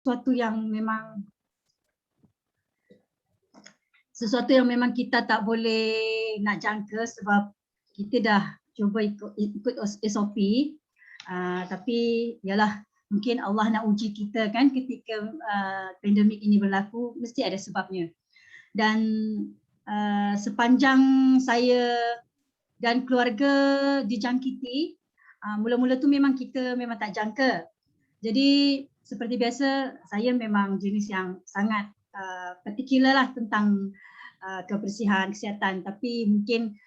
sesuatu yang memang kita tak boleh nak jangka sebab kita dah cuba ikut SOP. Tapi yalah, mungkin Allah nak uji kita kan ketika pandemik ini berlaku, mesti ada sebabnya. Dan sepanjang saya dan keluarga dijangkiti, mula-mula tu memang kita memang tak jangka. Jadi seperti biasa, saya memang jenis yang sangat particular lah tentang kebersihan, kesihatan. Tapi mungkin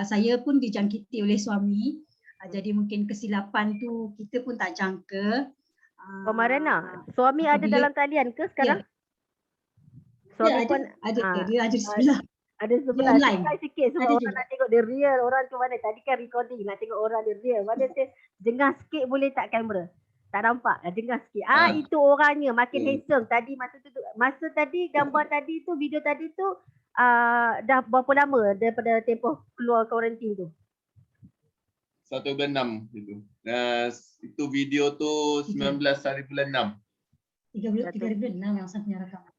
saya pun dijangkiti oleh suami. Jadi mungkin kesilapan tu kita pun tak jangka. Mariana, suami ada dalam talian ke sekarang? Suami pun ada, dia ada sebelah. Ada sebelah. Online. Sikit sebab ada orang juga. nak tengok dia real. Orang tu mana? Tadi kan recording, nak tengok orang dia real. Mana saya jengah sikit boleh tak kamera? Tak nampak? Jengah sikit. Itu orangnya makin handsome. Tadi masa tadi gambar tadi tu, video tadi tu dah berapa lama daripada tempoh keluar kuarantin tu? 1 bulan 6 itu. Itu video tu 19 hari bulan 6. 3 bulan 6 yang saya punya rakaman.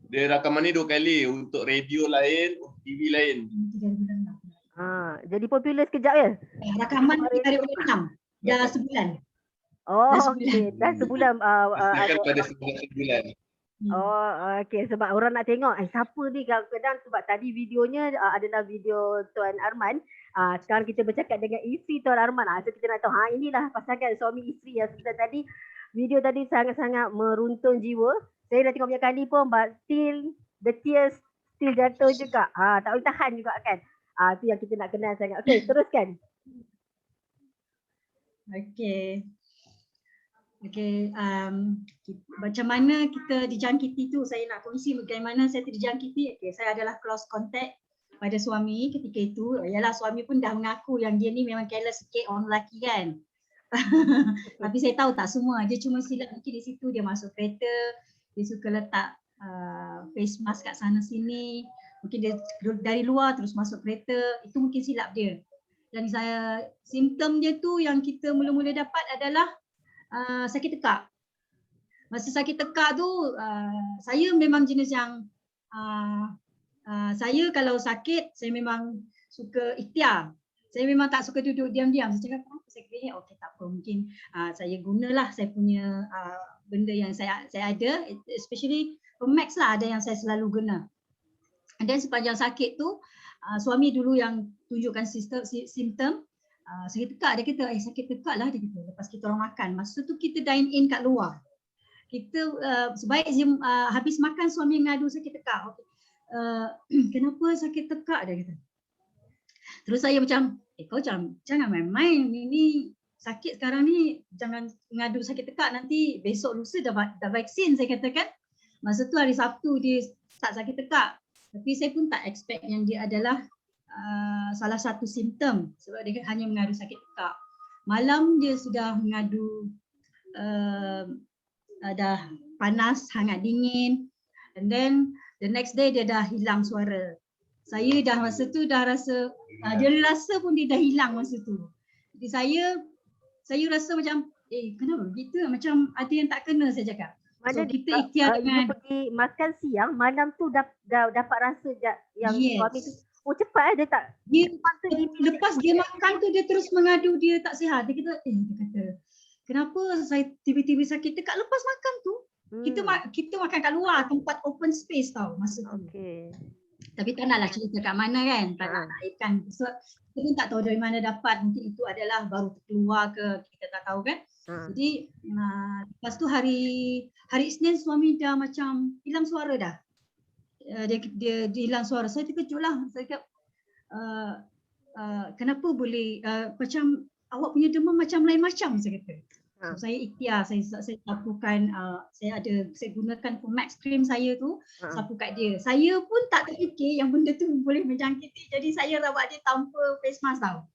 Dia rakaman ni 2 kali, untuk radio lain, untuk TV lain. 3 bulan 6. Jadi popular sekejap ya? Rakaman 3 bulan 6. Dah sebulan. Okey. Dah sebulan. Akan pada sebulan. Okey. Sebab orang nak tengok siapa ni kadang-kadang, sebab tadi videonya adalah video Tuan Arman. Sekarang kita bercakap dengan isteri Tuan Arman. So kita nak tahu inilah pasangan suami isteri yang sebentar tadi. Video tadi sangat-sangat meruntun jiwa. Saya dah tengok banyak kali pun, but still the tears still jatuh juga. Tak boleh tahan juga kan. Tu yang kita nak kenal sangat. Okey, teruskan. Okey, macam mana kita dijangkiti tu, saya nak kongsi bagaimana saya dijangkiti. Okey, saya adalah close contact pada suami ketika itu. Yalah, suami pun dah mengaku yang dia ni memang careless sikit orang lelaki kan. Tapi saya tahu tak semua, dia cuma silap mungkin di situ, dia masuk kereta, dia suka letak face mask kat sana sini, mungkin dia dari luar terus masuk kereta, itu mungkin silap dia. Dan simptom dia tu yang kita mula-mula dapat adalah sakit tekak. Masa sakit tekak tu, saya memang jenis yang saya kalau sakit, saya memang suka ikhtiar. Saya memang tak suka duduk diam-diam. Saya cakap, kenapa saya kena? Okey, tak apa. Mungkin saya gunalah saya punya benda yang saya ada, especially Max lah, ada yang saya selalu guna. Dan sepanjang sakit tu, suami dulu yang tunjukkan simptom sakit tekak. Dia kata, sakit tekak lah, dia kata. Lepas kita orang makan. Masa tu kita dine in kat luar. Kita sebaik habis makan, suami mengadu sakit tekak. Kenapa sakit tekak, dia kata. Terus saya macam, kau jangan main-main, ini sakit sekarang ni, jangan mengadu sakit tekak, nanti besok lusa dah vaksin, saya katakan. Masa tu hari Sabtu dia start sakit tekak, tapi saya pun tak expect yang dia adalah salah satu simptom, sebab dia hanya mengadu sakit tekak. Malam dia sudah mengadu dah panas, hangat, dingin, and then the next day dia dah hilang suara. Saya dah masa tu dah rasa, dia rasa pun dia dah hilang masa tu. Jadi saya rasa macam, kenapa begitu? Macam ada yang tak kena, saya cakap. Mana so kita ikhtiar dengan pergi makan siang, malam tu dapat rasa yang suami tu, cepat dia tak. Lepas dia makan tu dia terus mengadu dia tak sihat. Dia kata, kenapa saya tiba-tiba sakit tekak lepas makan tu? Kita makan kat luar, tempat open space tau masa tu. Tapi tak naklah cerita kat mana kan, tak nak naikkan. So, kita pun tak tahu dari mana dapat, mungkin itu adalah baru terkeluar ke, kita tak tahu kan. Jadi lepas tu hari Isnin suami dah macam hilang suara dah. Dia hilang suara. Saya terkejut lah. Saya kata, kenapa boleh macam awak punya demam macam lain macam, saya kata. So, saya ikhtiar, saya sapukan, saya gunakan Max cream saya tu, sapu kat dia. Saya pun tak terfikir yang benda tu boleh menjangkiti, jadi saya rawat dia tanpa face mask tau.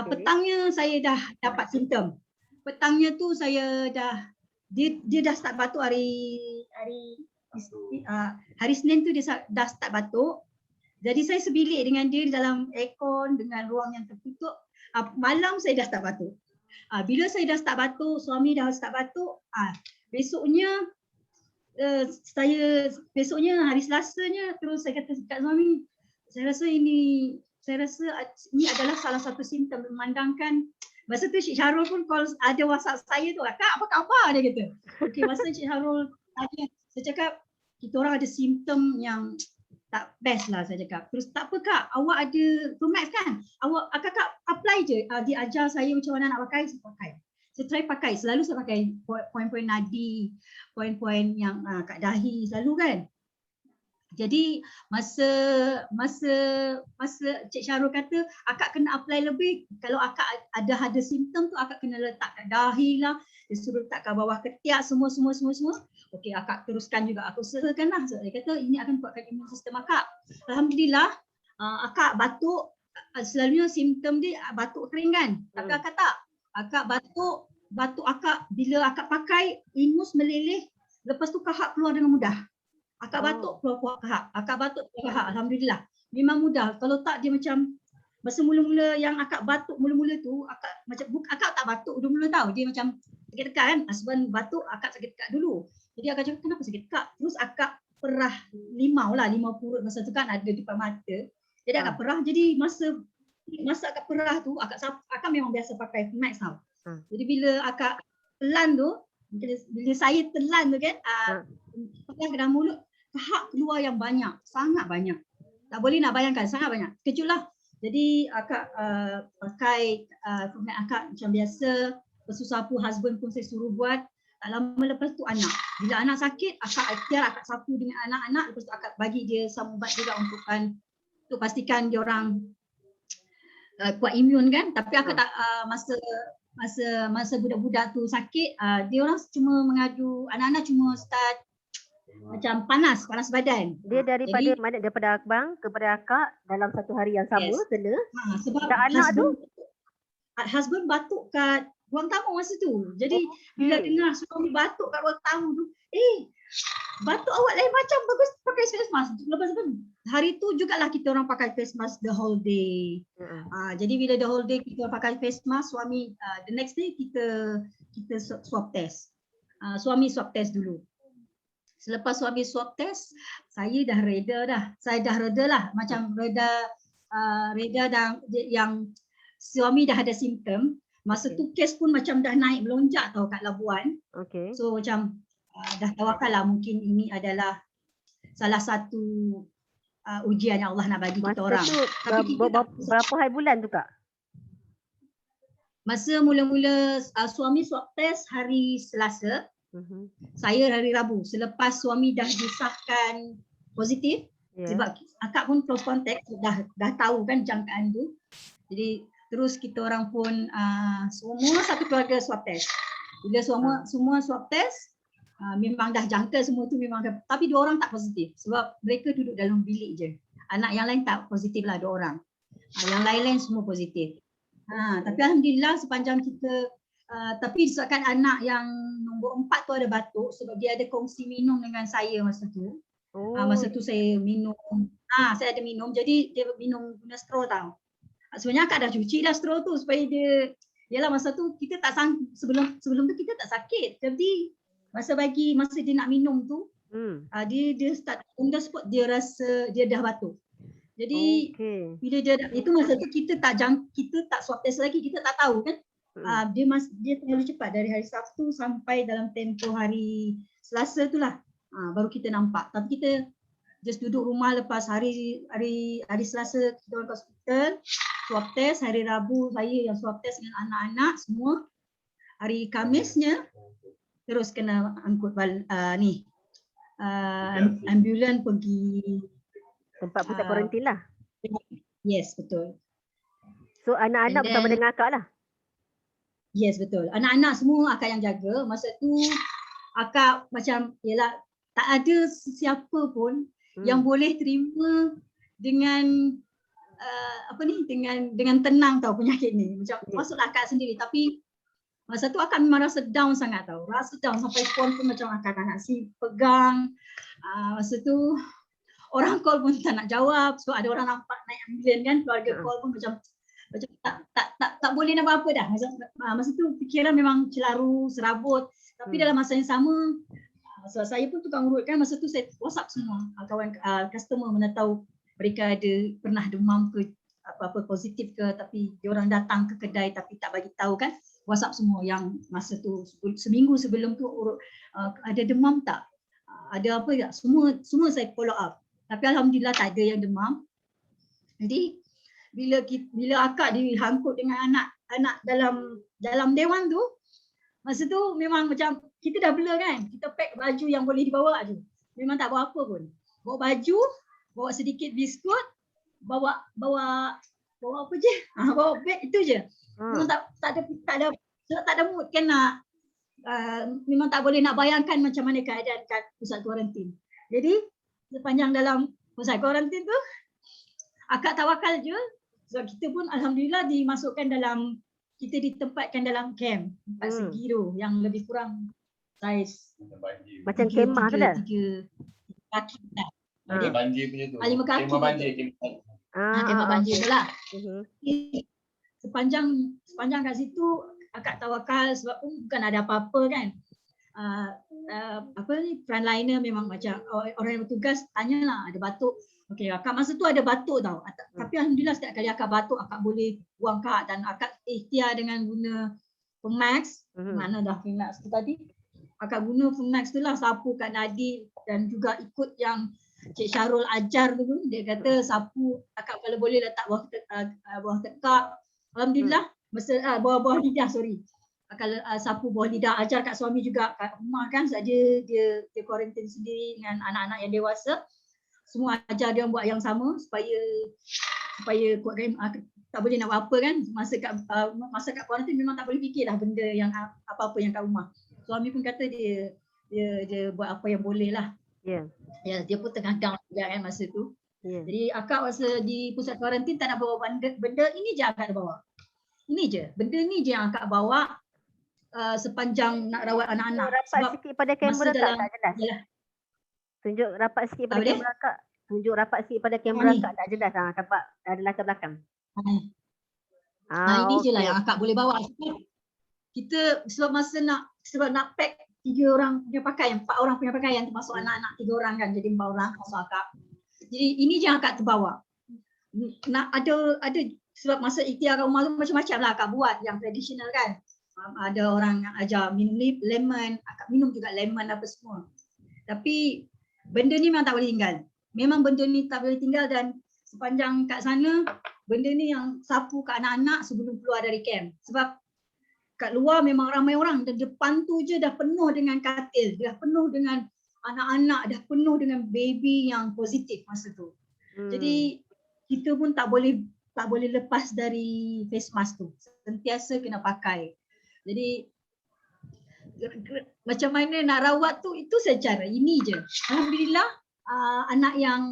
Petangnya saya dah dapat simptom. Petangnya tu saya dia dah start batuk hari Senin tu dia dah start batuk. Jadi saya sebilik dengan dia dalam aircon dengan ruang yang tertutup. Malam saya dah start batuk. Bila saya dah start batuk, suami dah start batuk, besoknya besoknya hari Selasanya terus saya kata kat suami, saya rasa ini adalah salah satu simptom memandangkan. Masa tu Cik Syarul pun call, ada WhatsApp saya tu, Kak apa khabar, dia kata. Okey, masa Cik Syarul tanya, saya cakap kita orang ada simptom yang tak best lah, saya cakap. Terus tak apa Kak, awak ada Promax kan? Kakak apply je. Dia ajar saya macam mana nak pakai, saya pakai. Saya try pakai, selalu saya pakai poin-poin nadi, poin-poin yang kat dahi selalu kan. Jadi masa Cik Syarul kata akak kena apply lebih, kalau akak ada simptom tu akak kena letak kat dahi lah, dia suruh letak kat bawah ketiak semua. Okey, akak teruskan juga, aku usahakan lah. So, dia kata ini akan kuatkan imun sistem akak. Alhamdulillah, akak batuk, selalunya simptom dia batuk kering kan, tapi akak tak. Akak batuk akak bila akak pakai ingus meleleh, lepas tu kahak keluar dengan mudah. Akak batuk keluar kahak, akak batuk keluar kahak, alhamdulillah. Memang mudah. Kalau tak dia macam masa mula-mula yang akak batuk mula-mula tu, akak tak batuk mula-mula tau. Dia macam sakit tekak kan. Husband batuk, akak sakit tekak dulu. Jadi akak cakap kenapa sakit tekak? Terus akak perah limau purut masa tu kan ada di depan mata. Jadi akak perah. Jadi masa akak perah tu, akak memang biasa pakai Max tau. Jadi bila akak telan tu, bila saya telan tu kan, pakai ke dalam mulut, kahak keluar yang banyak, sangat banyak. Tak boleh nak bayangkan, sangat banyak. Kejut lah. Jadi akak pakai Promax akak macam biasa, pesu-sapu husband pun saya suruh buat. Tak lama lepas tu anak. Bila anak sakit, akak sapu dengan anak-anak, lepas tu akak bagi dia some ubat juga untuk pastikan dia orang kuat imun kan. Tapi akak tak masa budak-budak tu sakit, dia orang cuma mengadu, anak-anak cuma start macam panas badan. Dia daripada mana? Daripada abang kepada akak dalam satu hari yang sama kena. Sebab anak husband batuk kat ruang tamu masa tu. Jadi bila dengar suami batuk kat ruang tamu tu, batuk awak lain macam, bagus pakai face mask. Lepas tu hari tu jugalah kita orang pakai face mask the whole day. Jadi bila the whole day kita pakai face mask, suami the next day kita swab test. Suami swab test dulu. Selepas suami swab test, saya dah reda dah. Saya dah reda lah, macam reda dan yang suami dah ada simptom. Masa tu kes pun macam dah naik melonjak tau kat Labuan. So macam dah tawakal lah, mungkin ini adalah salah satu ujian yang Allah nak bagi kita orang. Tapi berapa hari bulan tu Kak? Masa mula-mula suami swab test hari Selasa, saya hari Rabu. Selepas suami dah disahkan positif, sebab akak pun close contact, dah tahu kan jangkaan tu. Jadi terus kita orang pun semua satu keluarga swab test. Bila semua swab test, memang dah jangka semua tu memang, tapi 2 orang tak positif sebab mereka duduk dalam bilik je. Anak yang lain tak positif lah 2 orang. Yang lain-lain semua positif. Tapi alhamdulillah sepanjang kita tapi disebabkan anak yang nombor 4 tu ada batuk, sebab dia ada kongsi minum dengan saya masa tu. Masa tu saya minum, saya ada minum, jadi dia minum guna straw tau. Sebenarnya akak dah cuci dah straw tu supaya dia, yalah masa tu kita tak sebelum tu kita tak sakit. Jadi masa dia nak minum tu, dia start on the spot dia rasa dia dah batuk. Jadi bila dia itu masa tu kita tak swab test lagi, kita tak tahu kan. Dia terlalu cepat dari hari Sabtu sampai dalam tempoh hari Selasa tu lah. Baru kita nampak. Tapi kita just duduk rumah lepas hari Selasa kita orang ke hospital, swab test. Hari Rabu saya yang swab test dengan anak-anak semua. Hari Kamisnya terus kena angkut ambulan pergi tempat pusat kuarantin lah. Yes, betul. So anak-anak bersama dengan akak lah. Yes, betul. Anak-anak semua akak yang jaga. Masa tu akak macam, yelah, tak ada sesiapa pun yang boleh terima dengan dengan tenang tau penyakit ni. Macam masuklah akak sendiri, tapi masa tu akak memang rasa down sangat tau. Rasa down sampai phone pun macam akak tak nak pegang. Masa tu orang call pun tak nak jawab. So ada orang nampak naik ambulan kan, keluarga call pun macam Macam tak boleh nak buat apa dah. Masa tu fikiran memang celaru, serabut. Tapi dalam masa yang sama, so saya pun tukang urut kan, masa tu saya WhatsApp semua kawan customer mana tahu mereka ada pernah demam ke apa-apa positif ke, tapi diorang datang ke kedai tapi tak bagi tahu kan. WhatsApp semua yang masa tu seminggu sebelum tu urut, ada demam tak? Ada apa tak? Semua saya follow up. Tapi alhamdulillah tak ada yang demam. Jadi bila akak dihangkut dengan anak dalam dewan tu, masa tu memang macam kita dah blur kan. Kita pack baju yang boleh dibawa je. Memang tak bawa apa pun. Bawa baju, bawa sedikit biskut, bawa apa je? Bawa beg itu je. Memang tak ada mood kan nak memang tak boleh nak bayangkan macam mana keadaan kat pusat kuarantin. Jadi sepanjang dalam pusat kuarantin tu akak tawakal je. Sebab kita pun alhamdulillah dimasukkan dalam, kita ditempatkan dalam camp 4 segi tu yang lebih kurang saiz Macam kemah tu dah. 3 kaki dah. Banjir punya tu. 5 kaki. Kemah banjir. Kemah banjir tu lah. Mhm. Sepanjang kat situ akak tawakal sebab pun bukan ada apa-apa kan. Apa ni, frontliner memang macam orang yang bertugas tanyalah ada batuk. Okey, akak masa tu ada batuk tau. Tapi alhamdulillah setiap kali akak batuk akak boleh buang kak, dan akak ikhtiar dengan guna Pemax. Mana dah Pemax tu tadi. Akak guna Pemax tu lah, sapu kat Nadil dan juga ikut yang Cik Syarul ajar tu. Dia kata sapu akak kalau boleh letak bawah tekak. Alhamdulillah masa bawah lidah kalau sapu bawah lidah, ajar kat suami juga kat rumah kan, saja dia kuarantin sendiri dengan anak-anak yang dewasa. Semua ajar dia buat yang sama supaya kuatkan, tak boleh nak buat apa kan. Masa kat kuarantin memang tak boleh fikirlah benda yang apa-apa yang kat rumah. Suami pun kata dia buat apa yang boleh lah. Ya. Ya, dia pun tengah down juga kan masa tu. Yeah. Jadi akak masa di pusat kuarantin tak nak bawa benda ini je akak nak bawa. Ini je, benda ni je yang akak bawa sepanjang nak rawat anak-anak. Rapat sikit pada kamera dalam, tak jelas. Yalah. Tunjuk rapat sikit pada kamera kak. Tunjuk rapat sikit pada kamera kak, tak jelas. Nampak ada latar belakang. Ini je lah yang akak boleh bawa. Kita sebab nak pack 3 orang punya pakaian, 4 orang punya pakaian termasuk anak-anak 3 orang kan, jadi 4 orang masuk akak. Jadi ini je yang akak terbawa. Nak ada sebab masa ikhtiar kat rumah tu macam-macam lah akak buat yang tradisional kan. Ada orang yang ajar minum lemon, akak minum juga lemon apa semua. Tapi benda ni memang tak boleh tinggal. Memang benda ni tak boleh tinggal, dan sepanjang kat sana benda ni yang sapu kat anak-anak sebelum keluar dari camp. Sebab kat luar memang ramai orang, dan depan tu je dah penuh dengan katil, dah penuh dengan anak-anak, dah penuh dengan baby yang positif masa tu. Jadi kita pun tak boleh lepas dari face mask tu. Sentiasa kena pakai. Jadi macam mana nak rawat tu, itu secara ini je. Alhamdulillah anak yang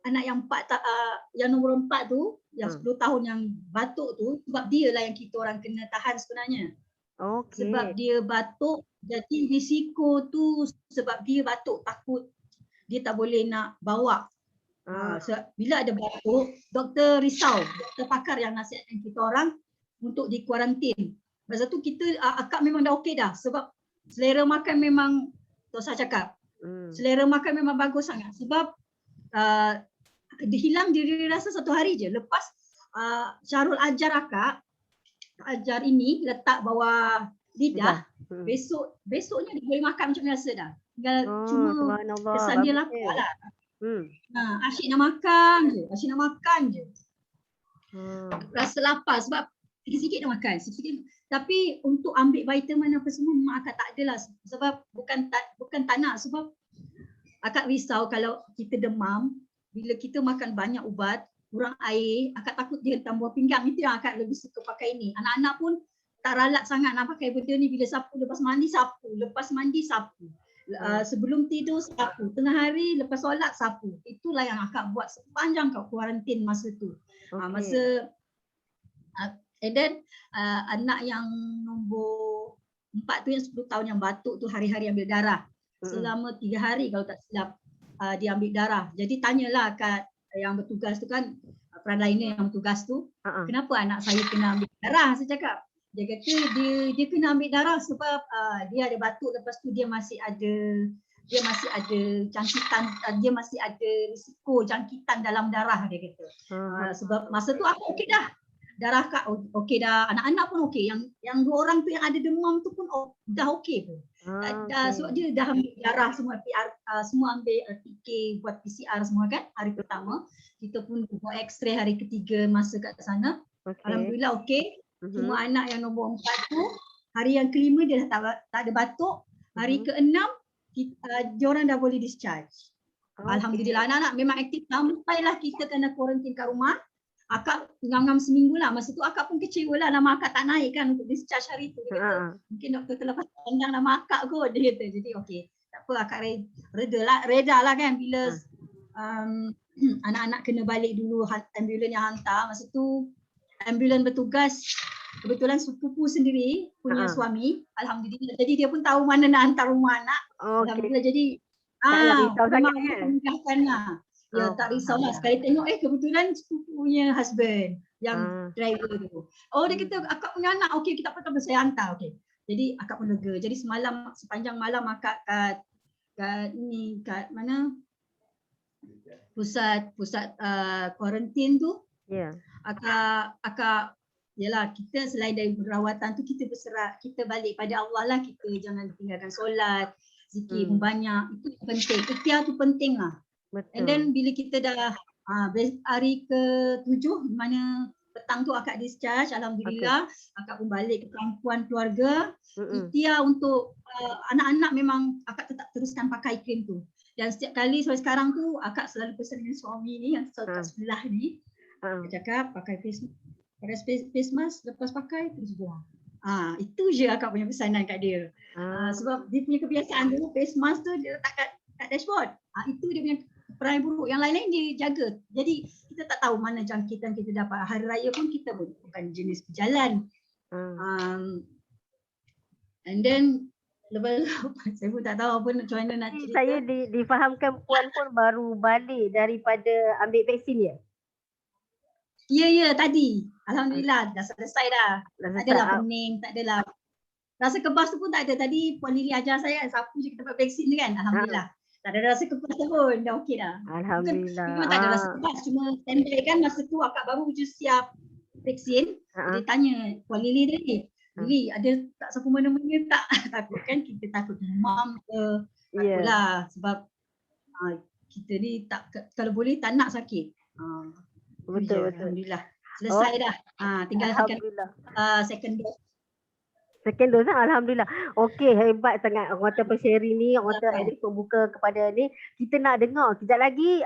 4 yang nombor 4 tu, yang 10 tahun yang batuk tu, sebab dia lah yang kita orang kena tahan sebenarnya. Okay. Sebab dia batuk, jadi risiko tu sebab dia batuk, takut dia tak boleh nak bawa. Bila ada batuk, doktor risau, doktor pakar yang nasihatkan kita orang untuk dikuarantin. Masa tu kita akak memang dah okey dah, sebab selera makan memang Tosa cakap. Selera makan memang bagus sangat, sebab dia hilang diri rasa 1 hari je. Lepas Syarul ajar akak, ajar ini letak bawah lidah, besoknya dia boleh makan macam biasa dah. Tinggal cuma kesan dia lapar lah. Asyik nak makan je. Rasa lapar sebab sikit-sikit nak makan, sikit-sikit. Tapi untuk ambil vitamin apa semua memang akak tak adalah, sebab bukan tak nak, sebab akak risau kalau kita demam, bila kita makan banyak ubat, kurang air, akak takut dia hentam buah pinggang. Itu yang akak lebih suka pakai ni. Anak-anak pun tak ralat sangat nak pakai benda ni. Bila sapu, lepas mandi sapu, lepas mandi sapu, sebelum tidur sapu, tengah hari lepas solat sapu. Itulah yang akak buat sepanjang kat kuarantin masa tu. And then anak yang nombor 4 tu yang 10 tahun yang batuk tu hari-hari ambil darah. Selama 3 hari kalau tak silap dia ambil darah. Jadi tanyalah kat yang bertugas tu kan, frontliner yang tugas tu, kenapa anak saya kena ambil darah? Saya cakap, dia kata dia kena ambil darah sebab dia ada batuk, lepas tu dia masih ada jangkitan, dia masih ada risiko jangkitan dalam darah, dia kata. Sebab masa tu aku okey dah. Darah kak okey dah, anak-anak pun okey. Yang 2 orang tu yang ada demam tu pun dah okey pun. Sebab dia dah ambil darah semua, PR, semua ambil RTK, buat PCR semua kan hari pertama. Kita pun buat X-ray hari ketiga masa kat sana. Alhamdulillah okey. Semua anak yang nombor 4 tu hari yang kelima dia dah tak ada batuk. Hari keenam diorang dah boleh discharge. Alhamdulillah, anak-anak memang aktif sampailah kita kena kuarantin kat rumah. Akak ngam-ngam seminggu lah. Masa tu akak pun kecewa lah, nama akak tak naik kan untuk discharge hari tu. Dia kata, mungkin doktor terlepas pandang nama akak kot, dia kata. Jadi okey, tak apa, akak reda lah kan bila anak-anak kena balik dulu, ambulan yang hantar. Masa tu ambulan bertugas, kebetulan sepupu sendiri punya suami, alhamdulillah. Jadi dia pun tahu mana nak hantar rumah anak. Alhamdulillah, jadi memang memudahkan lah. Ya, tak risaulah. Sekali tengok kebetulan sepupunya husband yang driver tu. Dia kata akak punya anak okey, kita apa saya hantar, okey. Jadi akak pun lega. Jadi semalam sepanjang malam akak kat mana? Pusat kuarantin tu. Akak yalah, kita selain dari perawatan tu kita berserah, kita balik pada Allah lah, kita jangan tinggalkan solat, zikir pun banyak. Itu penting. Ikhtiar tu penting lah. And then bila kita dah hari ke-7 mana petang tu akak discharge, alhamdulillah, akak pun balik ke kampuan keluarga. Ikhtiar untuk anak-anak memang akak tetap teruskan pakai krim tu. Dan setiap kali sampai sekarang tu akak selalu pesan dengan suami ni yang kat sebelah ni. Dia cakap pakai face mask, lepas pakai terus buang. Itu je akak punya pesanan kat dia. Sebab dia punya kebiasaan tu face mask tu dia letak kat dashboard. Itu dia punya perangai buruk. Yang lain-lain dia jaga. Jadi kita tak tahu mana jangkitan kita dapat. Hari raya pun kita bukan jenis berjalan. And then lepas saya pun tak tahu apa macam mana nak cerita. Saya difahamkan puan pun baru balik daripada ambil vaksin ya? Ya, tadi. Alhamdulillah dah selesai dah. Tak adalah pening, tak adalah. Rasa kebas tu pun tak ada. Tadi Puan Lily ajar saya sapu je kita dapat vaksin tu kan. Alhamdulillah. Tak ada rasa kebas pun, dah okey dah. Alhamdulillah. Memang tak ada rasa kebas, cuma standby kan masa tu akak baru je siap vaksin. Dia tanya Puan Lily tadi, Lily ada tak sapu mana-mana tak? Takut kan, kita takut demam ke. Takutlah sebab kita ni tak, kalau boleh tak nak sakit. Betul. Alhamdulillah. Selesai dah. Tinggal second dose. Second dose alhamdulillah. Okey, hebat sangat orang kata per-sharing ni, orang kata at least pembuka kepada ni. Kita nak dengar kejap lagi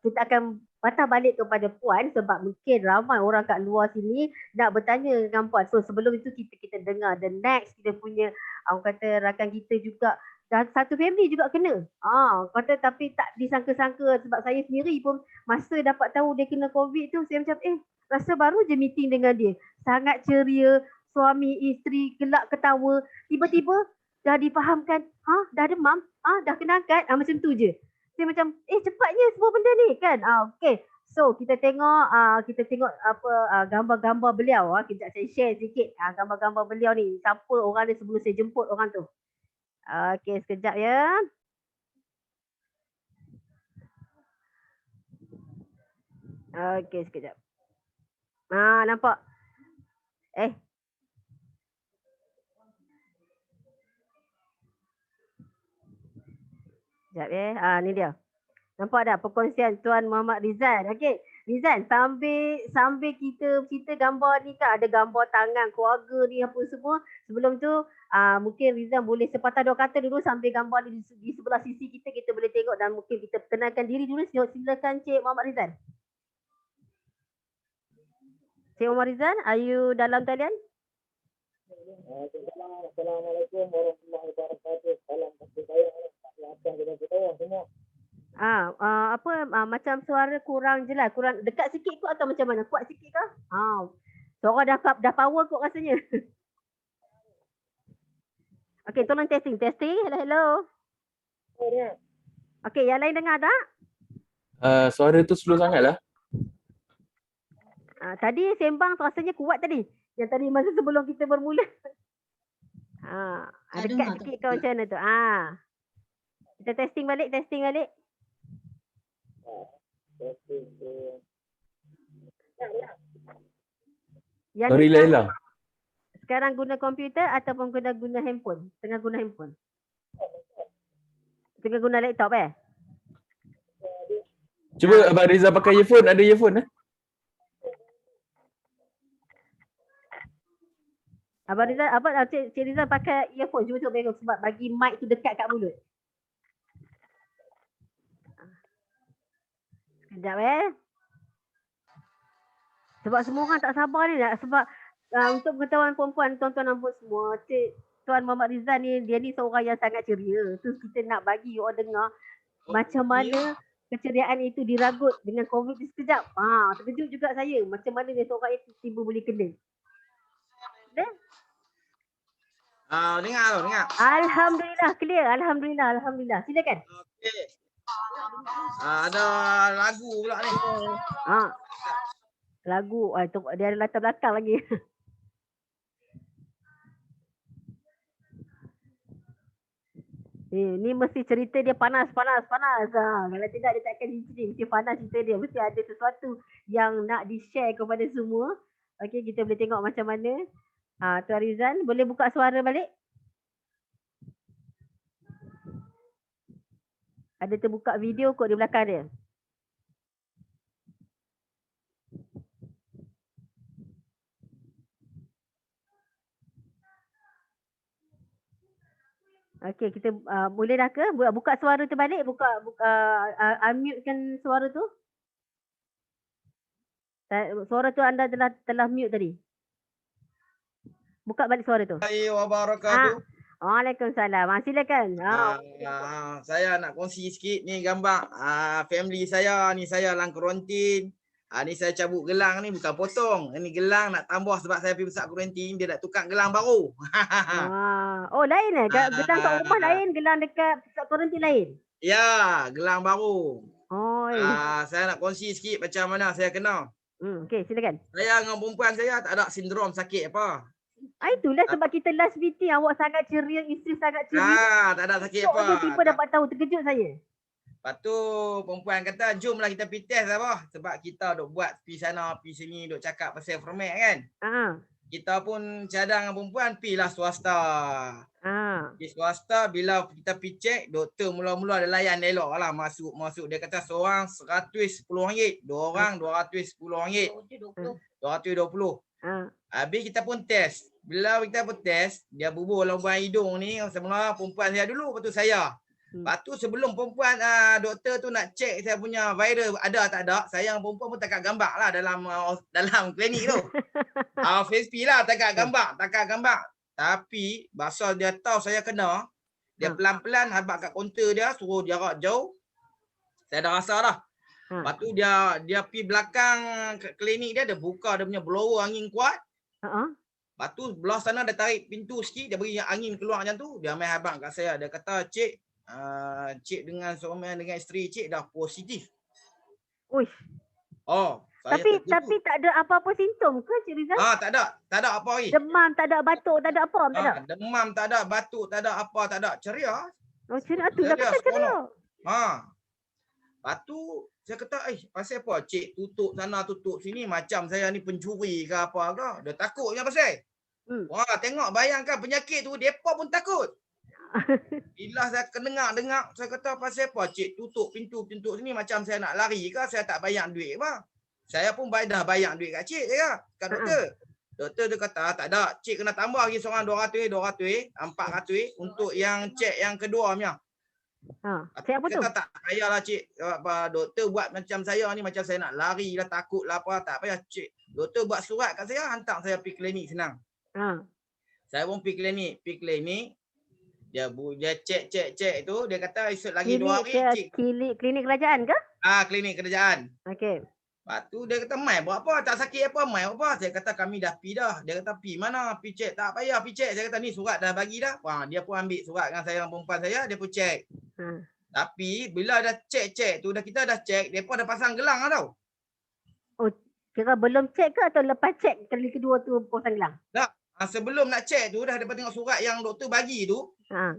kita akan patah balik kepada puan sebab mungkin ramai orang kat luar sini nak bertanya dengan puan. So sebelum itu kita dengar the next kita punya orang kata rakan kita juga dan satu family juga kena. Kata tapi tak disangka-sangka sebab saya sendiri pun masa dapat tahu dia kena COVID tu saya macam rasa baru je meeting dengan dia. Sangat ceria, suami isteri gelak ketawa, tiba-tiba dah difahamkan, dah demam, dah kena angkat, macam tu je. Saya macam cepatnya semua benda ni kan. Okey. So kita tengok apa gambar-gambar beliau. Kejap saya share sikit gambar-gambar beliau ni. Siapa orang ni sebelum saya jemput orang tu. Okey, sekejap ya. Okey, sekejap. Nampak? Sekejap ya. Ni dia. Nampak tak perkongsian Tuan Muhammad Rizal? Okey. Rizal, sambil kita gambar ni kan ada gambar tangan keluarga ni apa semua. Sebelum tu mungkin Rizal boleh sepatah dua kata dulu sambil gambar ni di sebelah sisi kita boleh tengok dan mungkin kita kenalkan diri dulu. Silakan Cik Muhammad Rizal. Cik Muhammad Rizal, are you dalam talian? Assalamualaikum warahmatullahi wabarakatuh. Salam kasih sayang. Macam suara kurang jelas, kurang dekat sikit kot atau macam mana? Kuat sikit ke? Suara dah power kot rasanya. Okey, tolong testing. Hello. Okey, yang lain dengar tak? Suara tu slow sangat lah. Tadi sembang tu rasanya kuat tadi. Yang tadi masa sebelum kita bermula. Tak Dekat dengar sikit tak? kau macam mana tu. Kita testing balik. Yang Sorry ni lah hilang. sekarang guna komputer ataupun guna handphone? Tengah guna handphone? Tengah guna laptop Cuba Abang Rizal pakai earphone. Ada earphone Abang Rizal, Cik Rizal pakai earphone. Cuba sebab bagi mic tu dekat kat mulut. Sekejap Sebab semua orang tak sabar ni nak. Sebab untuk pengetahuan perempuan, tuan-tuan dan puan semua, Tuan Muhammad Rizal ni, dia ni seorang yang sangat ceria. Tu kita nak bagi you all dengar macam mana keceriaan itu diragut dengan COVID ni sekejap. Terkejut juga saya. Macam mana dia seorang itu tiba boleh kena. Dengar. Alhamdulillah, clear. Alhamdulillah. Silakan. Okey. Ada lagu pula ni. Lagu. Dia ada latar belakang lagi. Ni mesti cerita dia panas. Kalau tidak dia takkan cerita. Mesti panas cerita dia. Mesti ada sesuatu yang nak di-share kepada semua. Okey, kita boleh tengok macam mana. Tuan Rizal, boleh buka suara balik? Ada terbuka video kot di belakang dia. Okey, kita boleh dah ke? Buka suara tu balik, unmute-kan suara tu. Suara tu anda telah mute tadi. Buka balik suara tu. Wabarakatuh. Waalaikumsalam. Silakan. Saya nak kongsi sikit ni gambar family saya ni, saya dalam kuarantin. Ni saya cabut gelang ni bukan potong. Ini gelang nak tambah sebab saya pergi besar kuarantin, dia nak tukar gelang baru. Oh, lain Gelang kat rumah lain, gelang dekat pusat kuarantin lain. Ya, gelang baru. Saya nak kongsi sikit macam mana saya kena. Okey, silakan. Saya dengan perempuan saya tak ada sindrom sakit apa. Itulah sebab kita last meeting awak sangat ceria, isteri sangat ceria. Tak ada sakit apa. Tiba dapat tahu, terkejut saya. Lepas tu perempuan kata jomlah kita pergi test apa. Sebab kita duk buat pergi sana, pergi sini, duk cakap pasal format kan. Kita pun cadang dengan perempuan pergilah swasta. Di swasta bila kita pergi cek, doktor mula-mula ada layan elok lah masuk. Dia kata seorang RM110, dua orang RM210. 220. Habis kita pun test. Bila kita pun test, dia bubur lubang hidung ni. Semula perempuan saya dulu, lepas tu saya. Lepas tu sebelum perempuan doktor tu nak cek saya punya virus ada tak ada, saya dengan perempuan pun takat gambar lah dalam klinik tu. FSP lah takat gambar. Tapi bahasa dia tahu saya kena, dia pelan-pelan habaq kat kaunter dia, suruh jarak jauh. Saya dah rasa dah. Lepas tu dia pergi belakang klinik dia buka dia punya blower angin kuat. Lepas tu belah sana dia tarik pintu sikit, dia beri angin keluar macam tu. Dia main habaq kat saya, dia kata, Cik dengan suami dengan isteri Cik dah positif. Uish. Tapi tak ada apa-apa simptom ke Cik Rizal? Tak ada apa lagi. Demam tak ada, batuk tak ada apa? Tak ada. Demam tak ada, batuk tak ada, apa tak ada. Ceria. Ceria tu lah kata ceria. Lepas tu saya kata, pasal apa Cik tutup sana tutup sini macam saya ni pencuri ke apa ke? Dia takutnya pasal. Tengok bayangkan penyakit tu depa pun takut. Bila saya dengar, saya kata pasal apa Cik tutup pintu sini macam saya nak lari ke, saya tak bayar duit apa. Saya pun dah bayar duit kat Cik ya, kat doktor. Doktor dia kata tak ada, Cik kena tambah lagi seorang 200, 400 untuk yang cek yang kedua punya. Siapa tu? Kata tak payahlah Cik, doktor buat macam saya ni macam saya nak lari lah, takut lah apa, tak payah Cik. Doktor buat surat kat saya, hantar saya pergi klinik senang. Saya pun pergi klinik. Dia cek tu, dia kata esok lagi 2 hari Cik. Klinik kerajaan ke? Klinik kerajaan. Okey. Lepas tu dia kata, "Mai buat apa? Tak sakit apa? Mai apa?" Saya kata, "Kami dah pi dah." Dia kata, "Pi mana? Pi cek." "Tak payah pi cek." Saya kata, "Ni surat dah bagi dah." Dia pun ambil surat dengan saya dengan perempuan saya, dia pun cek. Tapi bila dah cek tu, kita dah cek, depa dah pasang gelang dah tau. Kira belum cek ke atau lepas cek kali kedua tu pasang gelang? Sebelum nak check tu dah dapat tengok surat yang doktor bagi tu. Ha.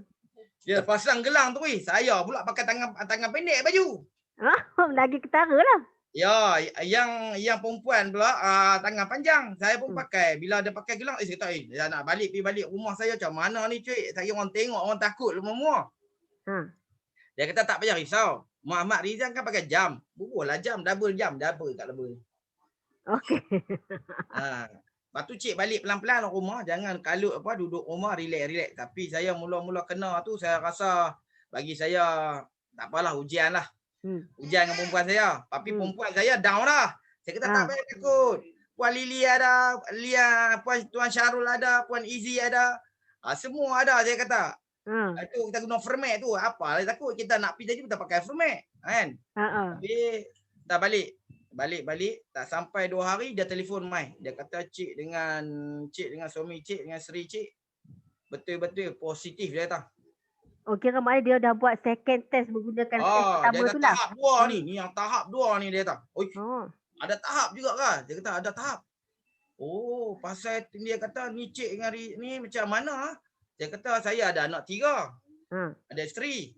Dia pasang gelang tu saya pula pakai tangan pendek baju. Lagi ketara lah. Ya, yang perempuan pula tangan panjang. Saya pun pakai. Bila dia pakai gelang, saya kata, dia nak pergi balik rumah saya macam mana ni cuy? Saya orang tengok, orang takut semua. Dia kata tak payah risau. Muhammad Rizan kan pakai jam. Bubuhlah jam, double tak double. Okey. Lepas tu cik balik pelan-pelan rumah. Jangan kalut duduk rumah relax. Tapi saya mula-mula kena tu saya rasa bagi saya tak apalah ujian lah. Ujian dengan perempuan saya. Tapi perempuan saya down dah. Saya kata tak payah takut. Puan Lily ada, Puan Tuan Syarul ada, Puan Izzy ada. Semua ada saya kata. Itu kita guna format tu. Apa takut kita nak pergi tadi kita pakai format. Kan? Tapi kita balik tak sampai 2 hari dia telefon mai. Dia kata cik dengan suami cik dengan isteri cik betul-betul positif dia kata. Kira maknanya dia dah buat second test menggunakan test pertama tu lah. Tahap 2 ni. Ni yang tahap 2 ni dia kata. Ada tahap juga kan? Dia kata ada tahap. Pasal dia kata ni cik dengan ni macam mana? Dia kata saya ada anak 3. Ada isteri.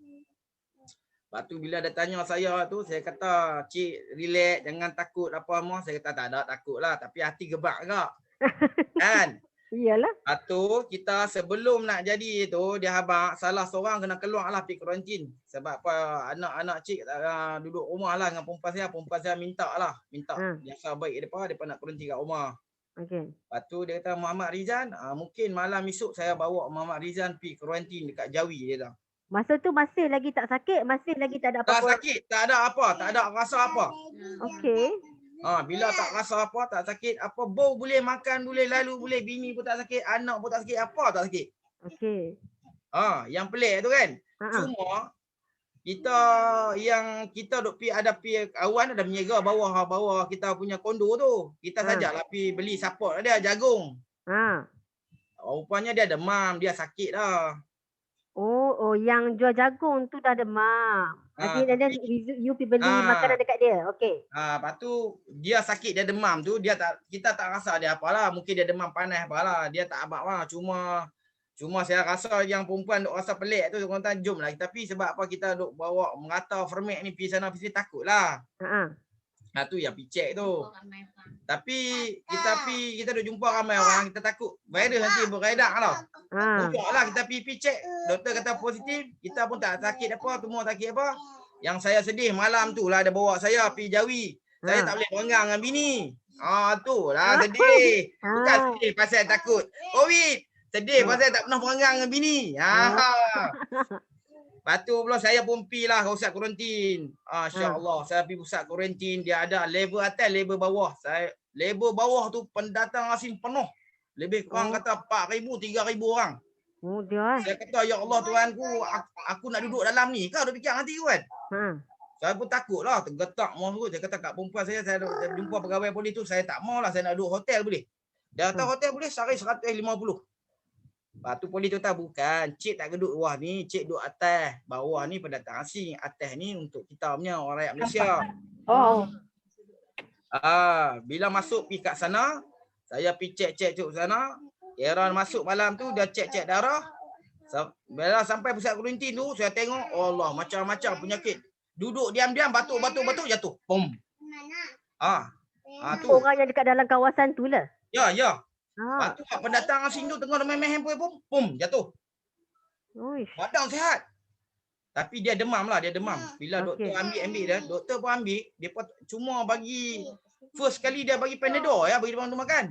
Lepas tu bila dia tanya saya tu, saya kata, cik relax, jangan takut apa semua. Saya kata tak ada takut lah, tapi hati gebak agak. Kan? Iyalah. Lepas tu kita sebelum nak jadi tu, dia habaq salah seorang kena keluar lah pergi kuarantin. Sebab apa anak-anak cik duduk rumah lah dengan perempuan saya minta. Biasa baik mereka nak kuarantin kat rumah. Lepas tu dia kata Muhammad Rizan, mungkin malam esok saya bawa Muhammad Rizan pergi kuarantin dekat Jawi dia kata. Masa tu masih lagi tak sakit? Masih lagi tak ada apa-apa? Tak sakit, tak ada apa, tak ada rasa apa. Okey. Bila tak rasa apa, tak sakit, apa bau boleh makan, boleh lalu, boleh bini pun tak sakit, anak pun tak sakit, apa tak sakit. Okey. Yang pelik tu kan. Cuma kita duk ada kawan ada menjaga bawah kita punya kondo tu. Kita sajalah pergi beli support dia jagung. Rupanya dia demam, dia sakit dah. Yang jual jagung tu dah demam. Jadi you pergi beli makanan dekat dia. Okey. Lepas tu dia sakit, dia demam tu, kita tak rasa dia apalah, mungkin dia demam panas apalah, dia tak abang lah. Cuma saya rasa yang perempuan duk rasa pelik tu, orang kata jomlah kita pergi sebab apa kita duk bawa merata format ni pergi sana pergi sini takutlah. Tu yang pergi check tu. Tapi kita duk jumpa ramai orang, kita takut virus nanti beredar tau. Lah kita pergi check, doktor kata positif, kita pun tak sakit apa, semua sakit apa. Yang saya sedih malam tu lah dia bawa saya pergi Jawi. Saya tak boleh berenggang dengan bini. Tu lah sedih. Bukan sedih pasal takut COVID. Sedih pasal tak pernah berenggang dengan bini. Lepas tu pula saya pun pergi lah ke pusat kuarantin. Insya-Allah saya pergi pusat kuarantin, dia ada level atas, level bawah. Level bawah tu pendatang asing penuh. Lebih kurang kata 4,000, 3,000 orang. Saya kata ya Allah Tuhanku, aku nak duduk dalam ni. Kau dah fikir nanti kan? Saya pun takut lah, tergetak mau tu. Saya kata kat perempuan saya jumpa pegawai polis tu, saya tak mau lah, saya nak duduk hotel boleh. Dia kata hotel boleh sehari 150. Lepas tu polis tu tahu bukan, cik tak duduk bawah ni, cik duduk atas. Bawah ni pendatang asing, atas ni untuk kita punya orang rakyat Malaysia. Bila masuk pergi kat sana, saya pergi cek sana. Kira masuk malam tu dia cek darah. Bila sampai pusat kuarantin tu, saya tengok Allah macam-macam penyakit. Duduk diam-diam batuk jatuh. Pom. Tu. Orang yang dekat dalam kawasan tu lah. Ya. Lepas tu pendatang asing tu tengah main handphone pom jatuh. Badan sihat. Tapi dia demam lah, Bila doktor ambil dia, doktor pun ambil, dia pun cuma bagi first kali dia bagi Panadol ya, bagi dia tu makan.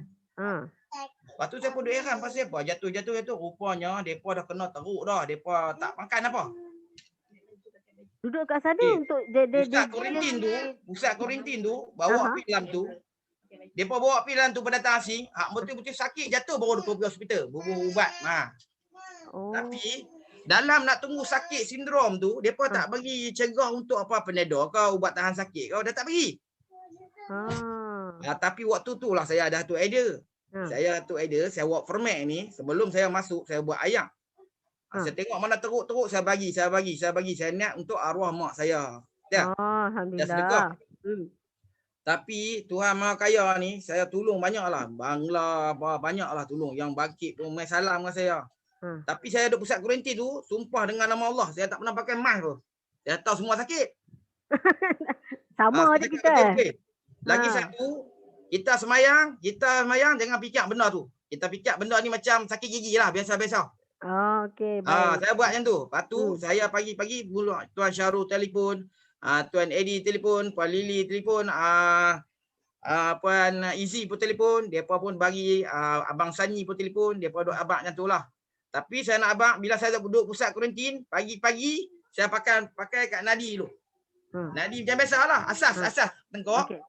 Lepas tu saya pun duk heran pasal apa? Jatuh. Rupanya depa dah kena teruk dah, depa tak makan apa. Duduk kat sana untuk pusat kuarantin tu, bawa pergi dalam tu. Depa bawa pergi dalam tu pendatang asing, betul-betul sakit jatuh baru pergi hospital, bubuh ubat. Tapi dalam nak tunggu sakit sindrom tu, depa tak bagi cegah untuk apa Panadol ke ubat tahan sakit kau dah tak bagi. Tapi waktu tu lah saya ada tu idea. Saya buat format ni sebelum saya masuk saya buat ayam. Saya tengok mana teruk-teruk saya bagi. Saya niat untuk arwah mak saya. Ya. Alhamdulillah. Tapi Tuhan Maha Kaya ni saya tolong banyaklah. Bangla banyaklah tolong. Yang bangkit pun main salam dengan saya. Tapi saya duduk pusat kuarantin tu, sumpah dengan nama Allah, saya tak pernah pakai mask tu. Saya tahu semua sakit. Sama ada Saya kita. betul. Lagi satu, kita semayang jangan fikir benda tu. Kita fikir benda ni macam sakit gigi lah, biasa-biasa. Okey, baik. Saya buat macam tu. Lepas tu saya pagi-pagi Tuan Syarul telefon, Tuan Eddie telefon, Puan Lily telefon, Puan Izzy pun telefon, depa pun bagi Abang Sani pun telefon, depa duk abang macam tu lah. Tapi saya nak abang bila saya duduk pusat kuarantin, pagi-pagi saya pakai kat nadi dulu. Nadi macam biasalah, asas tengkok. Okey.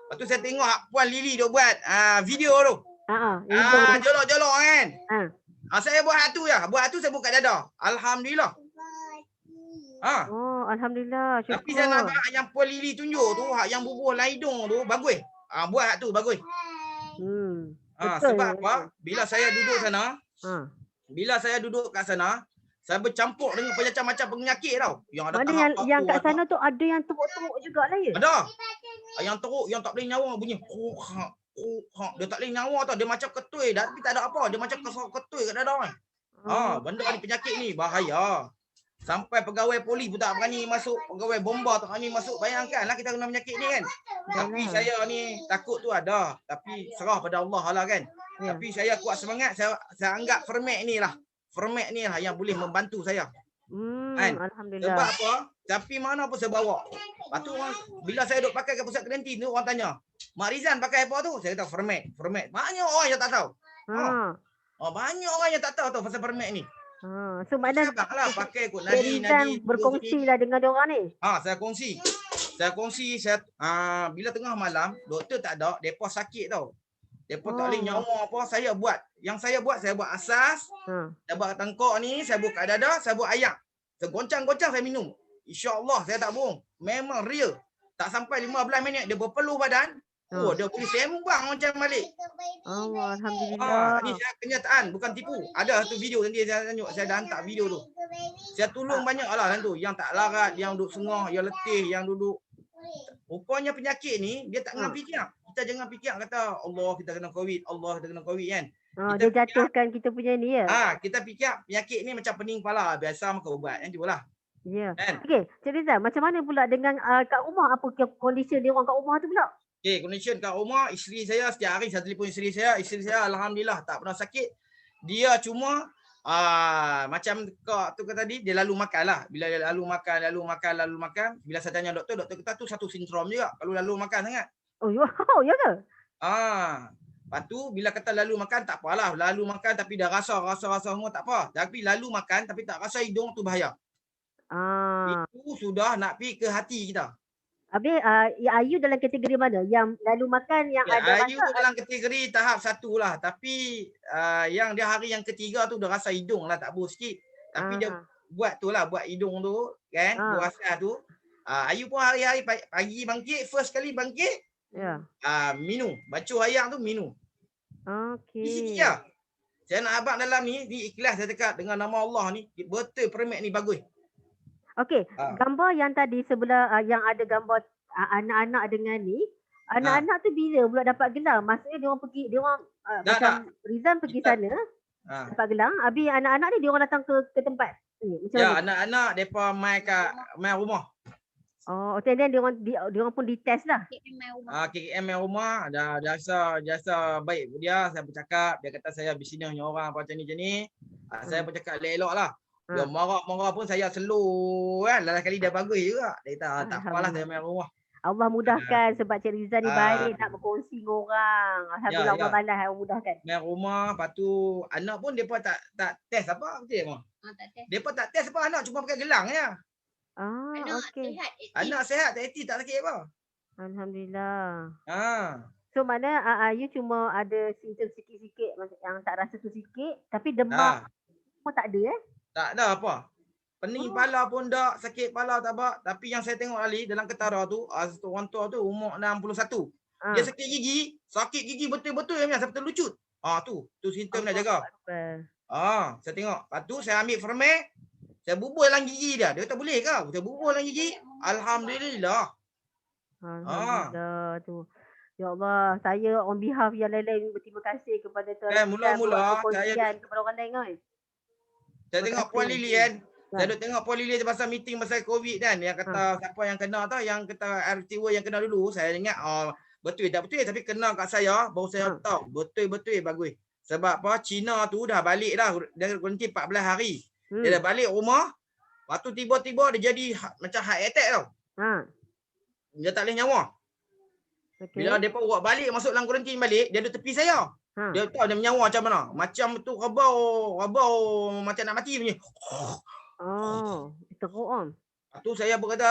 Lepas tu saya tengok Puan Lily duk buat video tu. Jolok-jolok kan. Saya buat hak tu ya. Buat hak tu saya buka dada. Alhamdulillah. Oh, alhamdulillah. Syukur. Tapi saya nak abang yang Puan Lily tunjuk tu, hak yang bubuh hidung tu bagus. Buat hak tu bagus. Betul, Sebab betul. apa? Bila saya duduk kat sana, saya bercampur dengan macam-macam penyakit tau. Yang ada Mana yang kat sana tu ada yang teruk-teruk jugalah ya? Ada. Yang teruk, yang tak boleh nyawa bunyi. Dia tak boleh nyawa tau. Dia macam ketui. Tapi tak ada apa. Dia macam ketui kat dada kan. Benda ni penyakit ni bahaya. Sampai pegawai poli pun tak berani masuk. Pegawai bomba tak berani masuk. Bayangkanlah kita kena penyakit ni kan. Tapi saya ni takut tu ada. Tapi serah pada Allah lah kan. Tapi saya kuat semangat. Saya anggap Fermek ni lah yang boleh membantu saya. Kan? Alhamdulillah. Sebab apa? Tapi mana pun saya bawa. Lepas tu bila saya duk pakai kat pusat kuarantin tu, orang tanya, Mak Rizan pakai apa tu? Saya kata Fermek. Banyak orang yang tak tahu. Banyak orang yang tak tahu tu pasal Fermek ni. So maknanya lah pakai kot nadi berkongsi lah dengan diorang ni. Saya kongsi. Bila tengah malam, doktor tak ada, depa sakit tau. Depa tak boleh nyawa apa, saya buat. Yang saya buat asas. Saya buat tengkok ni, saya buat kat dada, saya buat ayak. Saya goncang-goncang saya minum. InsyaAllah saya tak bohong. Memang real. Tak sampai 15 minit dia berpeluh badan. Dia boleh sembang macam balik. Alhamdulillah. Ni saya kenyataan, bukan tipu. Ada satu video nanti saya tunjuk, saya dah hantar video tu. Saya tolong banyak lah tu. Yang tak larat, yang duduk sengah, yang letih, yang duduk. Rupanya penyakit ni, dia tak kena fikir. Kita jangan fikir kata Allah kita kena COVID kan. Dia jatuhkan kita punya ni ya. Kita fikir penyakit ni macam pening kepala, biasa makan ubat kan itulah. Ya. Kan? Okey, Cik Rizal, macam mana pula dengan kat rumah, apa kondisi dia orang kat rumah tu pula? Okey, condition kat rumah, isteri saya setiap hari saya telefon isteri saya alhamdulillah tak pernah sakit. Dia cuma macam kau tu tadi dia lalu makan lah. Bila dia lalu makan, bila saya tanya doktor kata tu satu sindrom juga kalau lalu makan sangat. Oh, wow, ya ke? Lepas tu bila kata lalu makan tak apalah, lalu makan tapi dah rasa semua tak apa. Tapi lalu makan tapi tak rasa hidung tu bahaya. Itu sudah nak pergi ke hati kita. Habis Ayu dalam kategori mana? Yang lalu makan yang ada Ayu rasa? dalam kategori tahap 1 lah. Tapi yang dia hari yang ketiga tu dah rasa hidung lah tak buruk sikit. Tapi dia buat tu lah, buat hidung tu kan, buat asal tu. Ayu pun hari-hari pagi bangkit, first kali bangkit. Ya. Minum, basuh air tu minum. Okey. Sikit je. Saya nak abang dalam ni ikhlas saya cakap dengan nama Allah ni, betul Fermek ni bagus. Okey, gambar yang tadi sebelah yang ada gambar anak-anak dengan ni, anak-anak tu bila pula dapat gelang? Maksudnya dia orang macam Rizan pergi sana dapat gelang, habis anak-anak ni dia orang datang ke tempat ni. Macam mana? Anak-anak depa mai rumah. Dan dia orang pun dites lah. KKM main rumah, dah jasa baik dia, saya bercakap, dia kata saya bisnisnya orang macam ni. Saya bercakap elok lah. Dia marah pun saya slow kan. Lain kali dia bagus juga. Dia kata tak apalah saya main rumah. Allah mudahkan sebab Cik Rizal ni baik nak berkongsi dengan orang. Alhamdulillah Allah balas Allah mudahkan. Main rumah, lepas tu anak pun depa tak test apa betul mah. Tak test. Depa tak test apa, anak cuma pakai gelang je. Okey. Anak sihat, tak aktif, tak sakit apa. Alhamdulillah. So mana Ayu cuma ada simptom sikit-sikit yang tak rasa tu sikit, tapi demam pun tak ada Tak ada apa. Pening kepala pun tak, sakit kepala tak apa. Tapi yang saya tengok Ali dalam ketara tu, orang tua tu umur 61. Dia sakit gigi betul-betul yang sampai terlucut. Tu simptom nak jaga. Saya tengok. Lepas tu saya ambil Fermek, saya bubur dalam gigi dia. Dia kata boleh ke? Saya bubur dalam gigi. Alhamdulillah. Alhamdulillah tu. Ya Allah, saya on behalf yang lain-lain berterima kasih kepada Tuan Rizal buat Mula-mula saya perkongsian kepada orang lain kan. saya Terima tengok kasih. Puan Lily kan. Saya Ha. duk tengok Puan Lily pasal meeting pasal COVID kan. Yang kata siapa yang kena tau, yang kata RTW yang kena dulu. Saya ingat betul tak betul tapi kena kat saya baru saya tahu betul-betul bagus. Sebab apa? Cina tu dah balik dah. Dia berhenti 14 hari. Dia dah balik rumah. Lepas tu tiba-tiba dia jadi macam heart attack tau. Dia tak boleh nyawa. Okay. Bila depa buat balik masuk dalam kuarantin balik, dia duduk tepi saya. Dia tahu dia menyawa macam mana. Macam tu rabau macam nak mati punya. Teruk om. Tu saya berkata,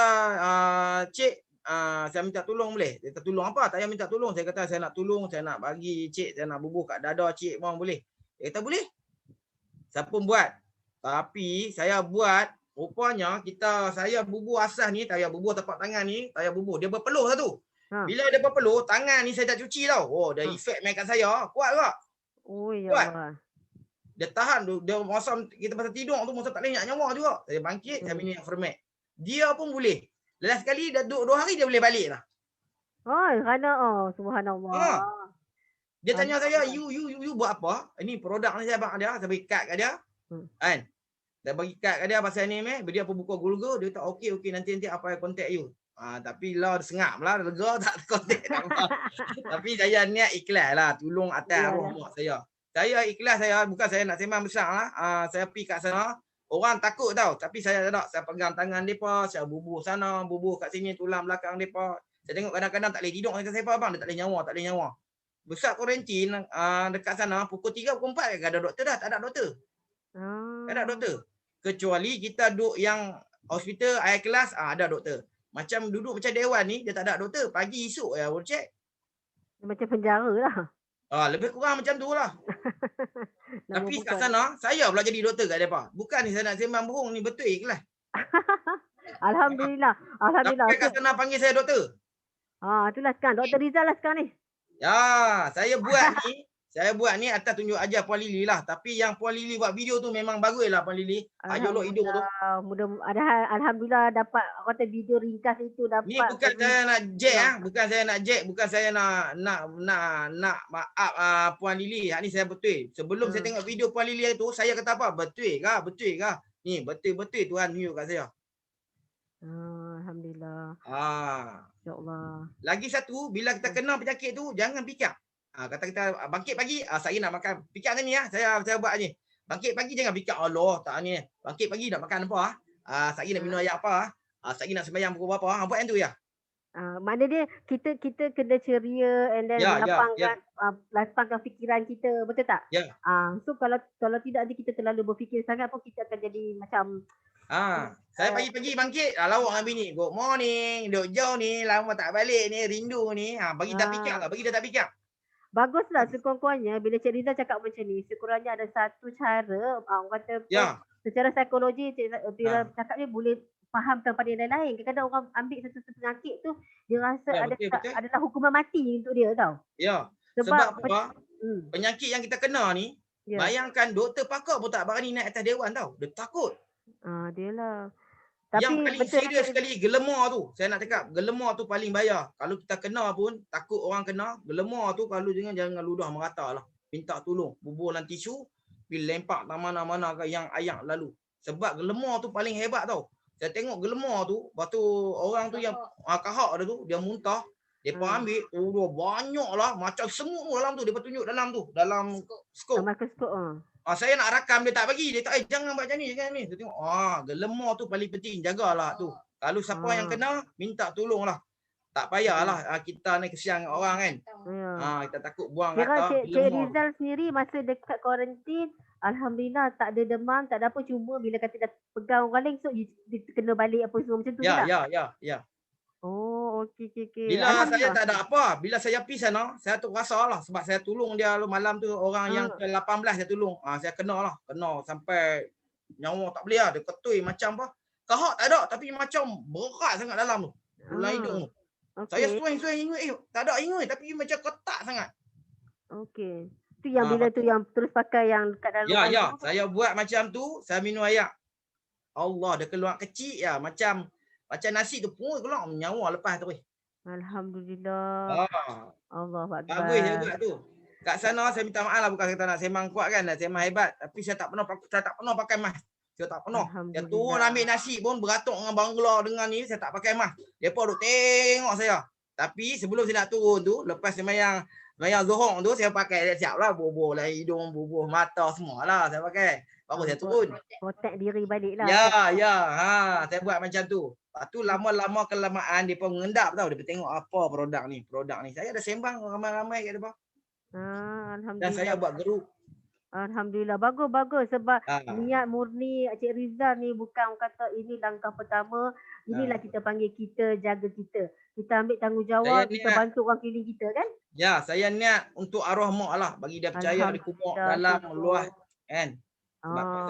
cik, saya minta tolong boleh? Dia kata tolong apa? Tak payah minta tolong. Saya kata saya nak tolong, saya nak bagi cik, saya nak bubuh kat dada cik pun boleh. Dia kata boleh. Siapa pun buat. Tapi saya buat, rupanya saya bubuh asas ni, tak payah bubuh tapak tangan ni, tak payah bubuh. Dia berpeluh satu. Bila dia berpeluh, tangan ni saya tak cuci tau. Dia efek main kat saya. Kuat tak? Oh ya Allah. Dia tahan. Dia masa kita pasal tidur tu, masa tak boleh nak nyawa juga. Saya bangkit, saya minum Fermat. Dia pun boleh. Last kali dah 2 hari dia boleh balik lah. Kerana subhanallah. Dia tanya saya, you buat apa? Ini produk ni saya bagi dia, saya bagi kad kat dia. Kan? Saya bagi kad kat dia pasal ni dia pun buka Google, dia kata okey nanti apa I contact you. Tapi lah sengap lah, lega tak kontak apa. Tapi saya niat ikhlas lah, tolong atas arwah mak saya. Saya ikhlas, bukan saya nak sembang besar lah. Saya pergi kat sana, orang takut tau. Tapi saya tak, saya pegang tangan mereka, saya bubuh sana, bubuh kat sini, tulang belakang mereka. Saya tengok kadang-kadang tak boleh tidur dengan saya abang, dia tak boleh nyawa. Besar kuarantin dekat sana, pukul 3, pukul 4 ada doktor dah, tak ada doktor. Tak ada doktor. Kecuali kita duduk yang hospital air kelas, ada doktor. Macam duduk macam dewan ni, dia tak ada doktor. Pagi esok baru check. Macam penjara lah. Lebih kurang macam tu lah. Tapi kat sana, saya pula jadi doktor kat mereka. Bukan ni saya nak sembang bohong ni, betul ikhlas. Alhamdulillah. Sampai kat sana panggil saya doktor. Itulah sekarang. Dr. Rizal lah sekarang ni. Ya, saya buat ni atas tunjuk ajar Puan Lily lah. Tapi yang Puan Lily buat video tu memang bagus lah Puan Lily. Jolok hidung tu. Alhamdulillah dapat kata video ringkas itu dapat. Ni bukan saya nak jack bukan saya nak jack, bukan saya nak maaf Puan Lily. Ni saya betul. Sebelum saya tengok video Puan Lily itu, saya kata apa? Betul ke? Ni betul-betul Tuhan tunjuk kat saya. Alhamdulillah. Ya Allah. Lagi satu, bila kita kena penyakit tu jangan fikir. Kata kita bangkit pagi, saya nak makan. Fikir ni saya buat ni. Bangkit pagi jangan fikir Allah tak ni. Bangkit pagi nak makan apa? Saya nak minum air apa? Saya nak sembahyang pukul berapa? Buat yang tu ya. Makna dia kita kena ceria and then lapangkan fikiran kita, betul tak? Ya. So kalau tidak nanti kita terlalu berfikir sangat pun kita akan jadi macam saya pagi-pagi bangkit, lawak dengan bini. Good morning, duk jauh ni, lama tak balik ni, rindu ni. Bagi tak fikir lah, bagi dia tak fikir. Baguslah sekurang-kurangnya bila Cik Rizal cakap macam ni, sekurangnya ada satu cara, orang kata secara psikologi Cik Rizal cakap ni boleh fahamkan pada yang lain. Kadang-kadang orang ambil satu penyakit tu, dia rasa adalah hukuman mati untuk dia tau. Ya, sebab apa? Penyakit yang kita kena ni, bayangkan doktor pakar pun tak berani naik atas dewan tau. Dia takut. Dia lah. Yang paling serius sekali gelemar tu. Saya nak cakap gelemar tu paling bahaya. Kalau kita kena pun takut orang kena, gelemar tu kalau jangan ludah merata lah. Minta tolong, bubuh dalam tisu, pergi lempak tak mana-mana ke yang ayak lalu. Sebab gelemar tu paling hebat tau. Saya tengok gelemar tu, lepas tu orang tu yang kahak dia tu, dia muntah, depa ambil, banyak lah macam semut tu dalam tu, depa tunjuk dalam tu, dalam skop. Saya nak rakam, dia tak bagi. Dia tak, jangan buat macam ni, jangan ni. Dia tengok, gelemar tu paling penting, jagalah tu. Kalau siapa yang kena, minta tolonglah. Tak payahlah kita ni kesian orang kan. Kita takut buang kata. Cik Rizal sendiri masa dekat kuarantin, alhamdulillah tak ada demam, tak ada apa. Cuma bila kata dah pegang orang lain, so dia kena balik apa semua macam tu. Ya. Oh, okey. Bila saya tak ada apa, bila saya pergi sana, saya tu rasa lah sebab saya tolong dia malam tu orang yang ke-18 saya tolong. Saya kena sampai nyawa tak boleh lah. Dia ketui macam apa? Kahak tak ada tapi macam berat sangat dalam tu. Bulan hidung tu. Saya suai ingat tak ada ingat tapi macam ketat sangat. Okey. Tu yang bila tu yang terus pakai yang kat dalam. Ya, saya buat macam tu, saya minum air. Allah, dia keluar kecil macam nasi tu pun keluar nyawa lepas tu. Alhamdulillah. Ah, Allahu bagus Akbar. juga tu. Kat sana saya minta maaf lah, bukan kata nak sembang kuat kan, nak sembang hebat, tapi saya tak pernah pakai mask. Saya tak pernah. Dia turun Alhamdulillah. ambil nasi pun beratuk dengan bangla dengan ni, saya tak pakai mask. Depa duk tengok saya. Tapi sebelum saya nak turun tu, lepas sembahyang Zuhur tu, saya pakai siap lah, bubuh lah hidung, bubuh mata semua lah saya pakai. Baru saya turun. Protect diri balik lah. Ya. Saya buat macam tu. Lepas tu lama-lama kelamaan depa mengendap tau. Depa tengok apa produk ni. Saya ada sembang ramai-ramai kat depa. Dan saya Alhamdulillah. buat grup. Alhamdulillah. Bagus sebab Ah. niat murni Cik Rizal ni bukan kata ini langkah pertama. Inilah kita panggil kita jaga kita. Kita ambil tanggungjawab, kita niat. bantu orang keliling kita kan. Ya, saya niat untuk arwah mak lah. Bagi dia percaya dia kubur dalam luas. Kan? Sebab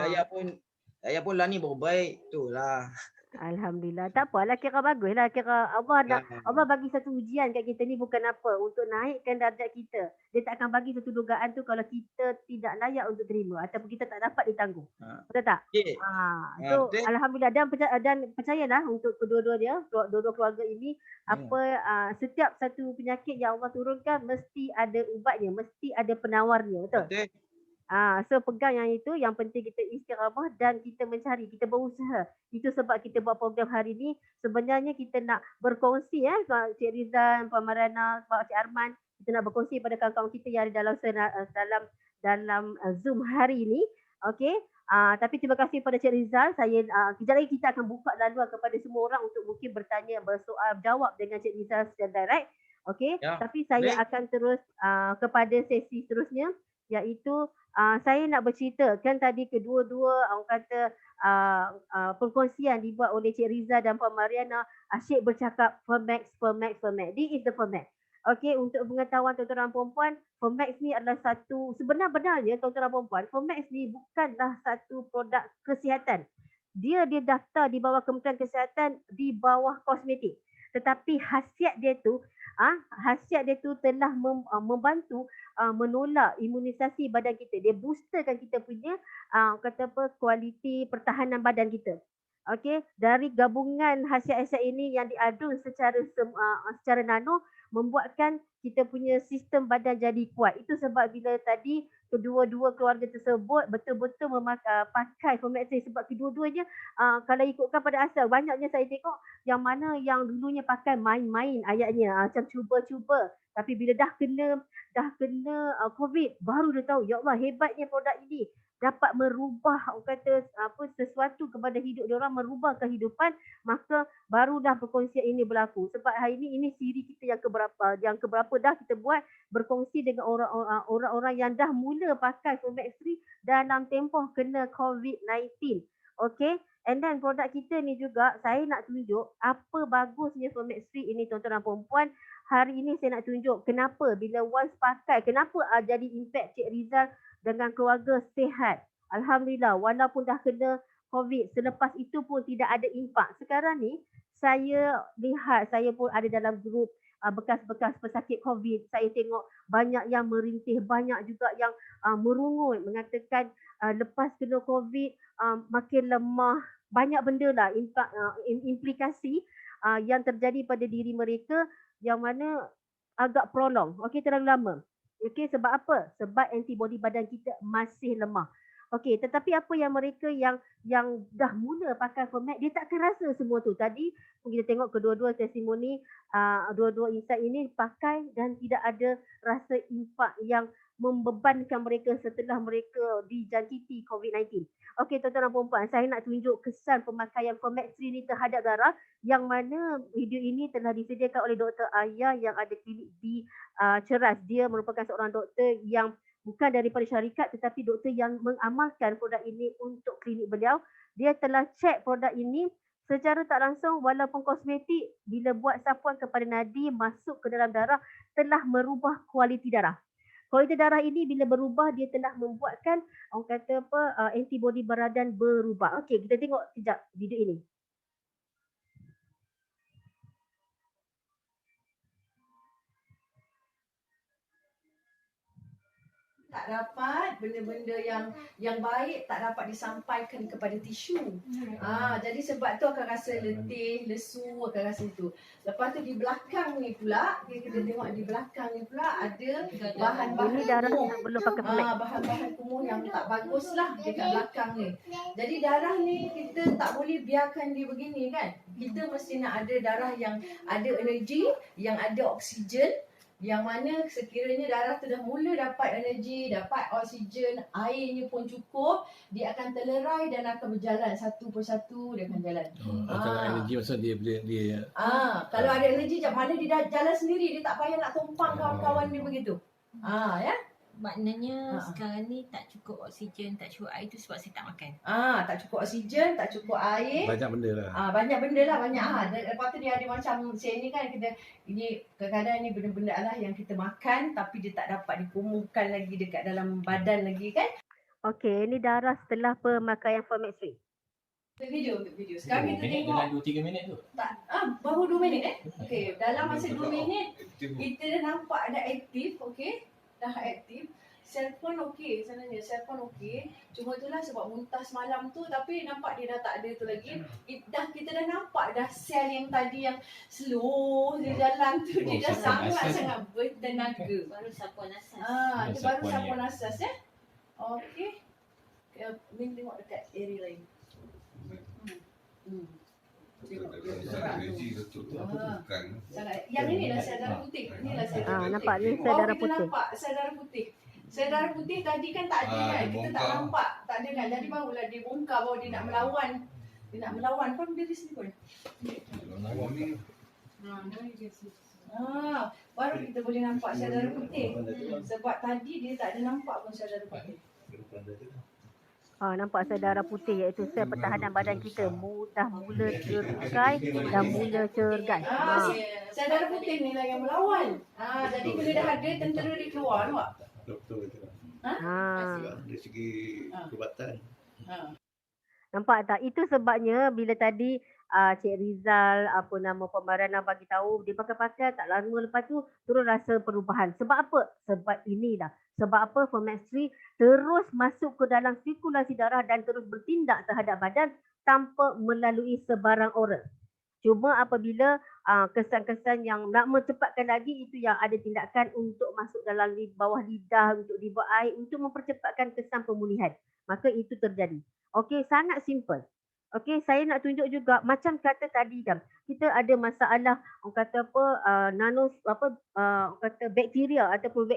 saya pun lah ni baik. Itulah. Alhamdulillah. Tak apalah, kira baguslah. Kira Allah bagi satu ujian kat kita ni bukan apa, untuk naikkan darjat kita. Dia tak akan bagi satu dugaan tu kalau kita tidak layak untuk terima ataupun kita tak dapat ditanggung. Betul tak? Okay. So alhamdulillah, dan percayalah untuk kedua-dua keluarga ini, setiap satu penyakit yang Allah turunkan mesti ada ubatnya, mesti ada penawarnya. Betul? So pegang yang itu, yang penting kita istiqamah dan kita mencari, kita berusaha. Itu sebab kita buat program hari ni. Sebenarnya kita nak berkongsi Cik Rizal, Puan Mariana, Pak Cik Arman, kita nak berkongsi pada kawan-kawan kita yang ada dalam Zoom hari ini. Okey. Tapi terima kasih pada Cik Rizal. Kejap lagi kita akan buka laluan kepada semua orang untuk mungkin bertanya, bersoal, jawab dengan Cik Rizal secara direct. Okey. Tapi saya akan terus kepada sesi seterusnya, iaitu saya nak bercerita kan tadi kedua-dua orang kata perkongsian dibuat oleh Cik Riza dan Puan Mariana. Asyik bercakap Fermax. This is the Fermax. Okey, untuk pengetahuan tuan-tuan dan puan-puan, Fermax ni adalah satu, sebenarnya tuan-tuan dan puan-puan, Fermax ni bukanlah satu produk kesihatan. Dia daftar di bawah Kementerian Kesihatan, di bawah kosmetik. Tetapi khasiat dia tu telah membantu menolak imunisasi badan kita. Dia boosterkan kita punya kualiti pertahanan badan kita. Okey, dari gabungan khasiat-khasiat ini yang diadun secara nano, membuatkan kita punya sistem badan jadi kuat. Itu sebab bila tadi kedua-dua keluarga tersebut betul-betul pakai Fermax sebab kedua-duanya kalau ikutkan pada asal, banyaknya saya tengok yang mana yang dulunya pakai main-main ayatnya, macam cuba-cuba. Tapi bila dah kena COVID, baru dia tahu, ya Allah, hebatnya produk ini dapat merubah sesuatu kepada hidup dia orang, merubah kehidupan. Maka barulah perkongsian ini berlaku. Sebab hari ini siri kita yang keberapa dah kita buat, berkongsi dengan orang-orang yang dah mula pakai Fermax 3 dalam tempoh kena COVID-19. Okay, and then produk kita ni juga saya nak tunjuk apa bagusnya Fermax 3 ini, tuan-tuan dan puan-puan. Hari ini saya nak tunjuk kenapa bila once pakai, kenapa jadi impact Cik Rizal dengan keluarga sihat. Alhamdulillah, walaupun dah kena COVID, selepas itu pun tidak ada impak. Sekarang ni saya lihat, saya pun ada dalam grup bekas-bekas pesakit COVID. Saya tengok banyak yang merintih, banyak juga yang merungut, mengatakan lepas kena COVID makin lemah. Banyak benda lah implikasi yang terjadi pada diri mereka yang mana agak prolong. Okey, terlalu lama. Okey, sebab apa? Sebab antibody badan kita masih lemah. Okey, tetapi apa yang mereka yang dah mula pakai Fermax, dia tak akan rasa semua tu. Tadi kita tengok kedua-dua testimoni, dua-dua insight ini pakai dan tidak ada rasa impak yang membebankan mereka setelah mereka dijangkiti COVID-19. Okey, tuan-tuan dan puan-puan, saya nak tunjuk kesan pemakaian Fermax 3 ni terhadap darah, yang mana video ini telah disediakan oleh Dr. Aya yang ada klinik di Ceras. Dia merupakan seorang doktor yang bukan daripada syarikat tetapi doktor yang mengamalkan produk ini untuk klinik beliau. Dia telah cek produk ini secara tak langsung, walaupun kosmetik, bila buat sapuan kepada nadi masuk ke dalam darah, telah merubah kualiti darah. Kualiti darah ini bila berubah, dia telah membuatkan antibody badan berubah. Okey, kita tengok sekejap video ini. tak dapat, benda-benda yang baik tak dapat disampaikan kepada tisu. Jadi sebab tu akan rasa letih, lesu, akan rasa itu. Lepas tu di belakang ni pula, kita tengok di belakang ni pula ada bahan-bahan Ini darah kumuh. yang belum pakai permek. Bahan-bahan kumuh yang tak bagus lah dekat belakang ni. Jadi darah ni kita tak boleh biarkan dia begini kan. Kita mesti nak ada darah yang ada energi, yang ada oksigen, yang mana sekiranya darah tu dah mula dapat energi, dapat oksigen, airnya pun cukup, dia akan terlerai dan akan berjalan satu persatu, dia akan jalan. Kalau energi maksud dia Kalau ada energi mana dia dah jalan sendiri, dia tak payah nak tumpang kawan-kawan dia begitu. Ya. Maknanya sekarang ni tak cukup oksigen, tak cukup air tu sebab saya tak makan. Tak cukup oksigen, tak cukup air. banyak benda lah. Banyak benda lah, banyak. Lepas tu dia ada macam saya ni kan, ini kadang-kadang ni benda-benda lah yang kita makan tapi dia tak dapat dikumuhkan lagi dekat dalam badan lagi kan. Okey, ini darah setelah pemakaian Format 3. Video. Sekarang kita tengok. Dalam 2-3 minit tu. Baru 2 minit Okey, dalam masa 2 minit kita dah nampak dah aktif, okey. Dah aktif. Sel pun okey sebenarnya, Cuma itulah sebab muntah semalam tu tapi nampak dia dah tak ada tu lagi. Kita dah nampak dah sel yang tadi yang slow dia jalan tu, dia dah sangat bertenaga. Baru sapuan asas. Itu baru sapuan asas ya. Okey. Min tengok dekat area lain. Yang ini lah sel darah putih. Inilah sel darah putih. Nampak ni sel darah Kita putih. nampak sel darah putih. Sel darah putih tadi kan tak ada kan. Kita tak nampak. Tak ada kan. Jadi barulah dia bongkar bahawa dia nak melawan. Pun dia di sini pun. Baru kita boleh nampak sel darah putih. Sebab tadi dia tak ada nampak pun sel darah putih. Nampak sel darah putih iaitu sel pertahanan badan kita dah mula terkai dan mula cergas. Sel darah putih ni lah yang melawan. Jadi bila dah ada tentera dia keluar nampak? Betul. Dari segi perubatan. Nampak tak? Itu sebabnya bila tadi Cik Rizal Pemarana bagi tahu dia pakai tak lama lepas tu terus rasa perubahan. Sebab apa? Sebab inilah. Sebab apa? Format 3 terus masuk ke dalam sirkulasi darah dan terus bertindak terhadap badan tanpa melalui sebarang oral. Cuma apabila kesan-kesan yang nak mencepatkan lagi itu yang ada tindakan untuk masuk dalam bawah lidah, untuk di bawah air untuk mempercepatkan kesan pemulihan. Maka itu terjadi. Okey, sangat simple. Okey, saya nak tunjuk juga macam kata tadi kan. Kita ada masalah bakteria ataupun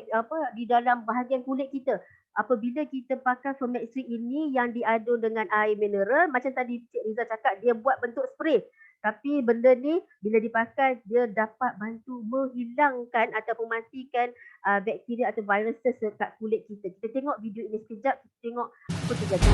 di dalam bahagian kulit kita. Apabila kita pakai Format 3 ini yang diadu dengan air mineral, macam tadi Cik Rizal cakap dia buat bentuk spray. Tapi benda ni bila dipakai dia dapat bantu menghilangkan ataupun matikan bakteria atau virus dekat kulit kita. Kita tengok video ini sekejap, kita tengok apa terjadi.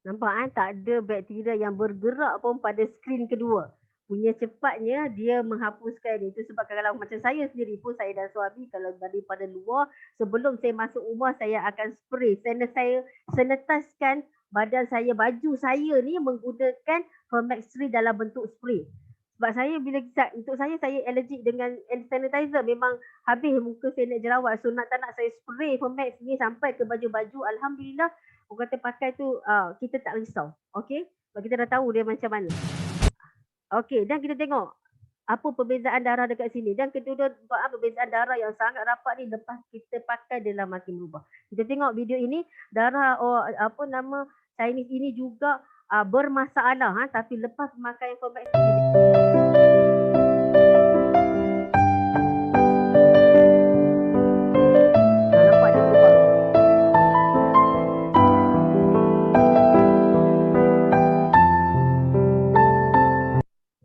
Nampak tak ada bakteria yang bergerak pun pada skrin kedua. Punya cepatnya dia menghapuskan dia. Itu sebab kalau macam saya sendiri pun, saya dan suami kalau daripada luar, sebelum saya masuk rumah saya akan spray. Saya senetaskan badan saya, baju saya ni menggunakan Fermex 3 dalam bentuk spray. Sebab saya untuk saya allergic dengan hand sanitizer. Memang habis muka saya nak jerawat. So nak tak nak saya spray Fermex ni sampai ke baju-baju. Alhamdulillah orang kata pakai tu kita tak risau. Okay. Sebab kita dah tahu dia macam mana. Okay, dan kita tengok apa perbezaan darah dekat sini. Dan kedua perbezaan darah yang sangat rapat ni lepas kita pakai dia lah makin berubah. Kita tengok video ini, darah Chinese ini juga bermasalah tapi lepas pemakaian Fermex nampak dia berubah.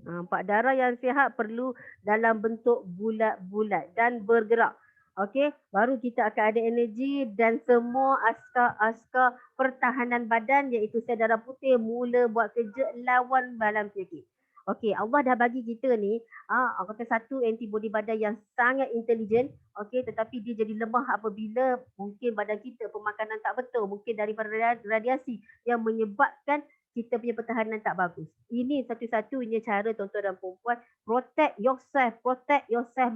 Nampak darah yang sihat perlu dalam bentuk bulat-bulat dan bergerak. Okey, baru kita akan ada energi dan semua askar pertahanan badan iaitu sel darah putih mula buat kerja lawan balan penyakit. Okey, Allah dah bagi kita ni kata satu antibody badan yang sangat intelijen, okey, tetapi dia jadi lemah apabila mungkin badan kita pemakanan tak betul, mungkin daripada radiasi yang menyebabkan kita punya pertahanan tak bagus. Ini satu-satunya cara tuan-tuan dan puan-puan, protect yourself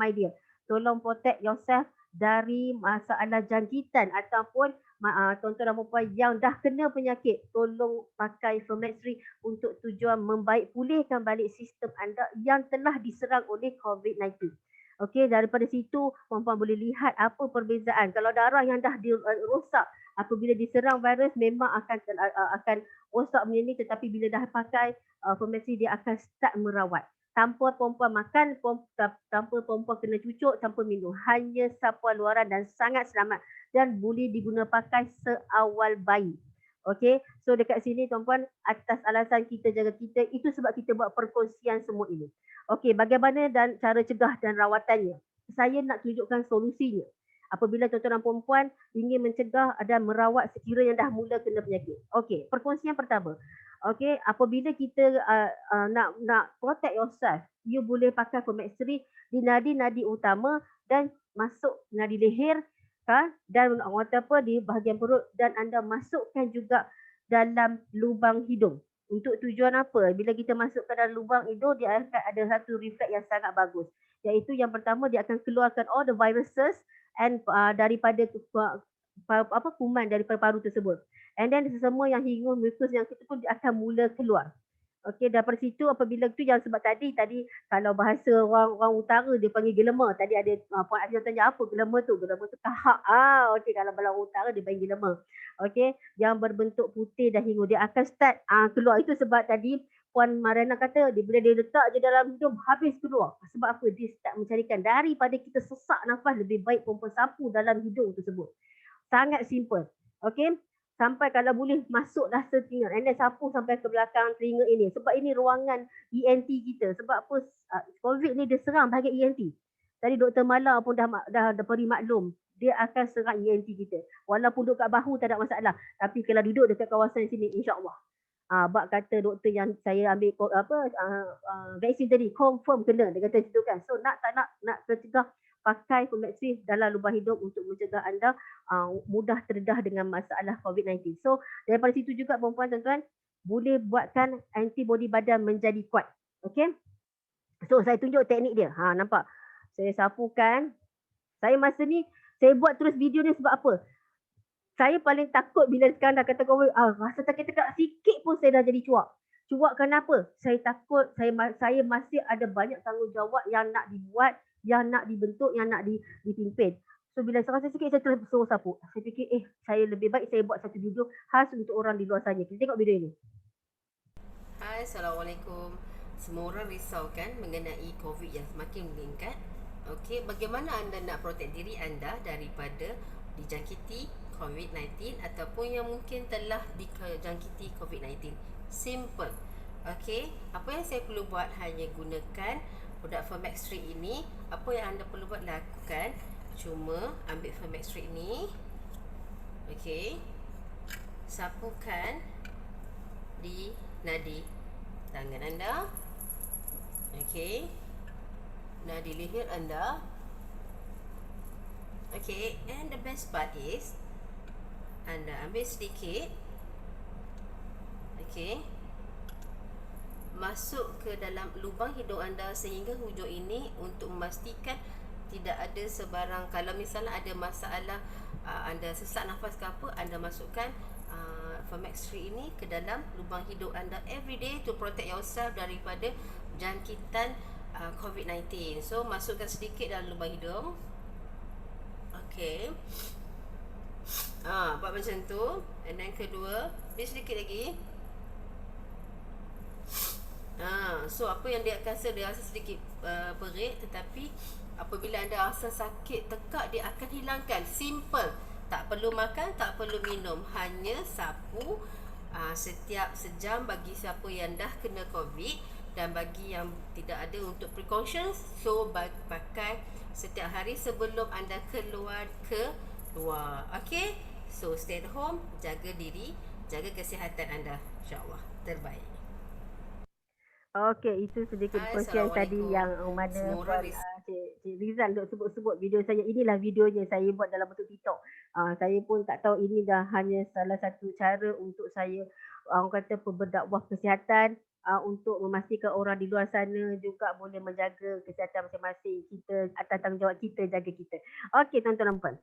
my dear. Tolong protect yourself dari masalah jangkitan ataupun tuan-tuan dan puan-puan yang dah kena penyakit, tolong pakai Fermex 3 untuk tujuan pulihkan balik sistem anda yang telah diserang oleh COVID-19. Okey, daripada situ puan-puan boleh lihat apa perbezaan. Kalau darah yang dah rosak apabila diserang virus memang akan rosak macam ni, tetapi bila dah pakai Fermex 3 dia akan start merawat. Tanpa perempuan makan, tanpa perempuan kena cucuk, tanpa minum. Hanya sapuan luaran dan sangat selamat dan boleh diguna pakai seawal bayi. Okey, so dekat sini tuan-puan, atas alasan kita jaga kita, itu sebab kita buat perkongsian semua ini. Okey, bagaimana dan cara cegah dan rawatannya? Saya nak tunjukkan solusinya. Apabila tuan-tuan dan puan-puan ingin mencegah dan merawat sekiranya dah mula kena penyakit. Okey, perkongsian pertama. Okey, apabila kita nak protect yourself, you boleh pakai Fermex 3 di nadi-nadi utama dan masuk nadi leher dan di bahagian perut, dan anda masukkan juga dalam lubang hidung. Untuk tujuan apa? Bila kita masukkan dalam lubang hidung, dia akan ada satu refleks yang sangat bagus. Iaitu yang pertama, dia akan keluarkan all the viruses and daripada kuman daripada paru tersebut. And then semua yang hingus, mukus yang kita pun dia akan mula keluar. Okey, daripada situ apabila tu yang sebab tadi kalau bahasa orang utara dia panggil gelema. Tadi ada Puan Azizah tanya apa gelema tu? Gelema tu kahak. Okey, kalau orang utara dia panggil gelema. Okey, yang berbentuk putih dan hingus dia akan start keluar. Itu sebab tadi Puan Mariana kata bila dia letak je dalam hidung habis keluar. Sebab apa? Dia start mencarikan daripada kita sesak nafas, lebih baik perempuan sapu dalam hidung tersebut. Sangat simple. Okey. Sampai kalau boleh masuklah setelinga. And then sapu sampai ke belakang telinga ini. Sebab ini ruangan ENT kita. Sebab apa? COVID ni dia serang bahagian ENT. Tadi Dr. Mala pun dah beri maklum. Dia akan serang ENT kita. Walaupun duduk kat bahu tak ada masalah. Tapi kalau duduk dekat kawasan sini, insyaAllah. Bak kata doktor yang saya ambil vaksin tadi, confirm kena. Dia kata macam tu kan. So nak tercegah, pakai Fermex 3 dalam lubang hidung untuk mencegah anda mudah terdedah dengan masalah COVID-19. So daripada situ juga perempuan tuan-tuan boleh buatkan antibody badan menjadi kuat. Okey. So saya tunjuk teknik dia. Nampak? Saya sapukan. Saya masa ni saya buat terus video ni sebab apa? Saya paling takut bila sekarang dah kata COVID, rasa sakit tekak sikit pun saya dah jadi cuak. Cuak kenapa? Saya takut saya masih ada banyak tanggungjawab yang nak dibuat, yang nak dibentuk, yang nak dipimpin. So bila saya rasa sikit, saya terus suruh sapu. Saya fikir, saya lebih baik saya buat satu video khas untuk orang di luar sana. Kita tengok video ini. Hai, Assalamualaikum. Semua orang risau kan mengenai COVID yang semakin meningkat. Okey, bagaimana anda nak protect diri anda daripada dijangkiti COVID-19 ataupun yang mungkin telah dijangkiti COVID-19? Simple. Okey, apa yang saya perlu buat hanya gunakan produk Fermex 3 ini. Apa yang anda perlu buat lakukan, cuma ambil Fermex 3 ini. Okey. Sapukan di nadi tangan anda. Okey. Nadi leher anda. Okey, and the best part is anda ambil sedikit. Okey. Masuk ke dalam lubang hidung anda sehingga hujung ini untuk memastikan tidak ada sebarang, kalau misalnya ada masalah anda sesak nafas ke apa, anda masukkan Firmax 3 ini ke dalam lubang hidung anda everyday to protect yourself daripada jangkitan COVID-19. So masukkan sedikit dalam lubang hidung. Okey. Buat macam tu. And then kedua, beri sedikit lagi. So apa yang dia akan rasa, dia rasa sedikit perit, tetapi apabila anda rasa sakit tekak, dia akan hilangkan. Simple. Tak perlu makan, tak perlu minum, hanya sapu setiap sejam bagi siapa yang dah kena COVID, dan bagi yang tidak ada untuk precautions, so pakai setiap hari sebelum anda keluar. Okay, so stay at home, jaga diri, jaga kesihatan anda, insyaAllah terbaik. Okey, itu sedikit question tadi yang mana Cik Rizal duk sebut-sebut video saya. Inilah videonya saya buat dalam bentuk TikTok. Saya pun tak tahu ini dah hanya salah satu cara untuk saya orang kata berdakwah kesihatan, untuk memastikan orang di luar sana juga boleh menjaga kesihatan masing-masing. Kita atas tanggungjawab kita jaga kita. Okey tuan-tuan dan puan.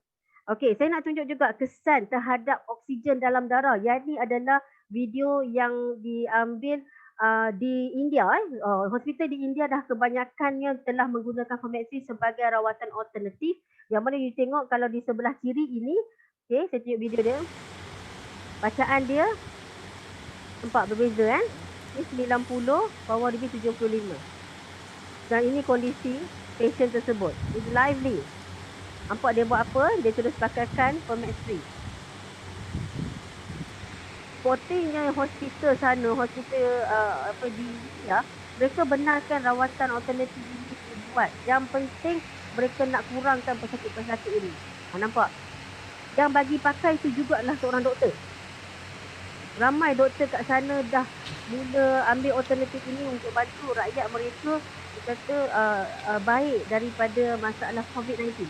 Okey, saya nak tunjuk juga kesan terhadap oksigen dalam darah. Yang ini adalah video yang diambil di India. Hospital di India dah kebanyakannya telah menggunakan Firmax 3 sebagai rawatan alternatif. Yang mana you tengok kalau di sebelah kiri ini, okay, saya tunjuk video dia. Bacaan dia nampak berbeza kan? Ini 90, bawah dia 75. Dan ini kondisi patient tersebut. It's lively. Nampak dia buat apa? Dia terus pakaikan Firmax 3. Sportingnya hospital sana, hospital di India, mereka benarkan rawatan alternatif ini dibuat. Yang penting mereka nak kurangkan pesakit-pesakit ini. Nampak? Yang bagi pakai itu jugalah seorang doktor. Ramai doktor kat sana dah mula ambil alternatif ini untuk bantu rakyat mereka, kata baik daripada masalah COVID-19.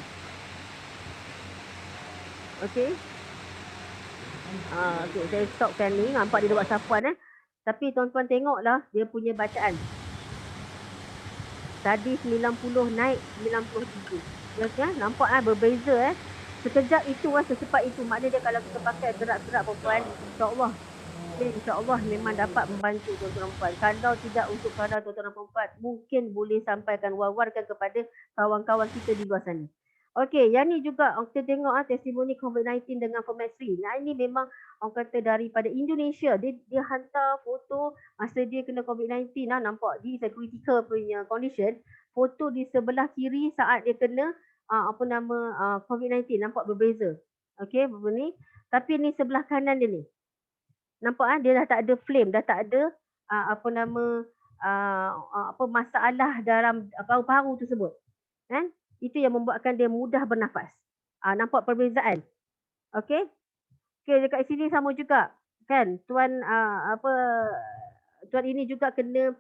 Okey. Okay, saya stopkan ni. Nampak dia buat sapuan Tapi tuan-tuan tengoklah dia punya bacaan. Tadi 90 naik 93. Ya, nampak berbeza Sekejap itu secepat itu. Maknanya dia kalau kita pakai gerak-gerak perempuan, insya-Allah. InsyaAllah memang dapat membantu tuan-tuan dan puan. Kalau tidak untuk keadaan tuan-tuan dan puan, mungkin boleh sampaikan, wawarkan kepada kawan-kawan kita di luar sana. Okey, yang ni juga kita tengok testimoni COVID-19 dengan Firmax 3. Nah ini memang orang kata daripada Indonesia. Dia hantar foto masa dia kena COVID-19. Nampak di critical punya condition. Foto di sebelah kiri saat dia kena COVID-19 nampak berbeza. Okey, begini. Tapi ni sebelah kanan dia ni. Nampak dia dah tak ada flame, dah tak ada masalah dalam paru-paru tersebut. Kan? Itu yang membuatkan dia mudah bernafas. Nampak perbezaan. Okey. Okey, dekat sini sama juga. Kan? Tuan ini juga kena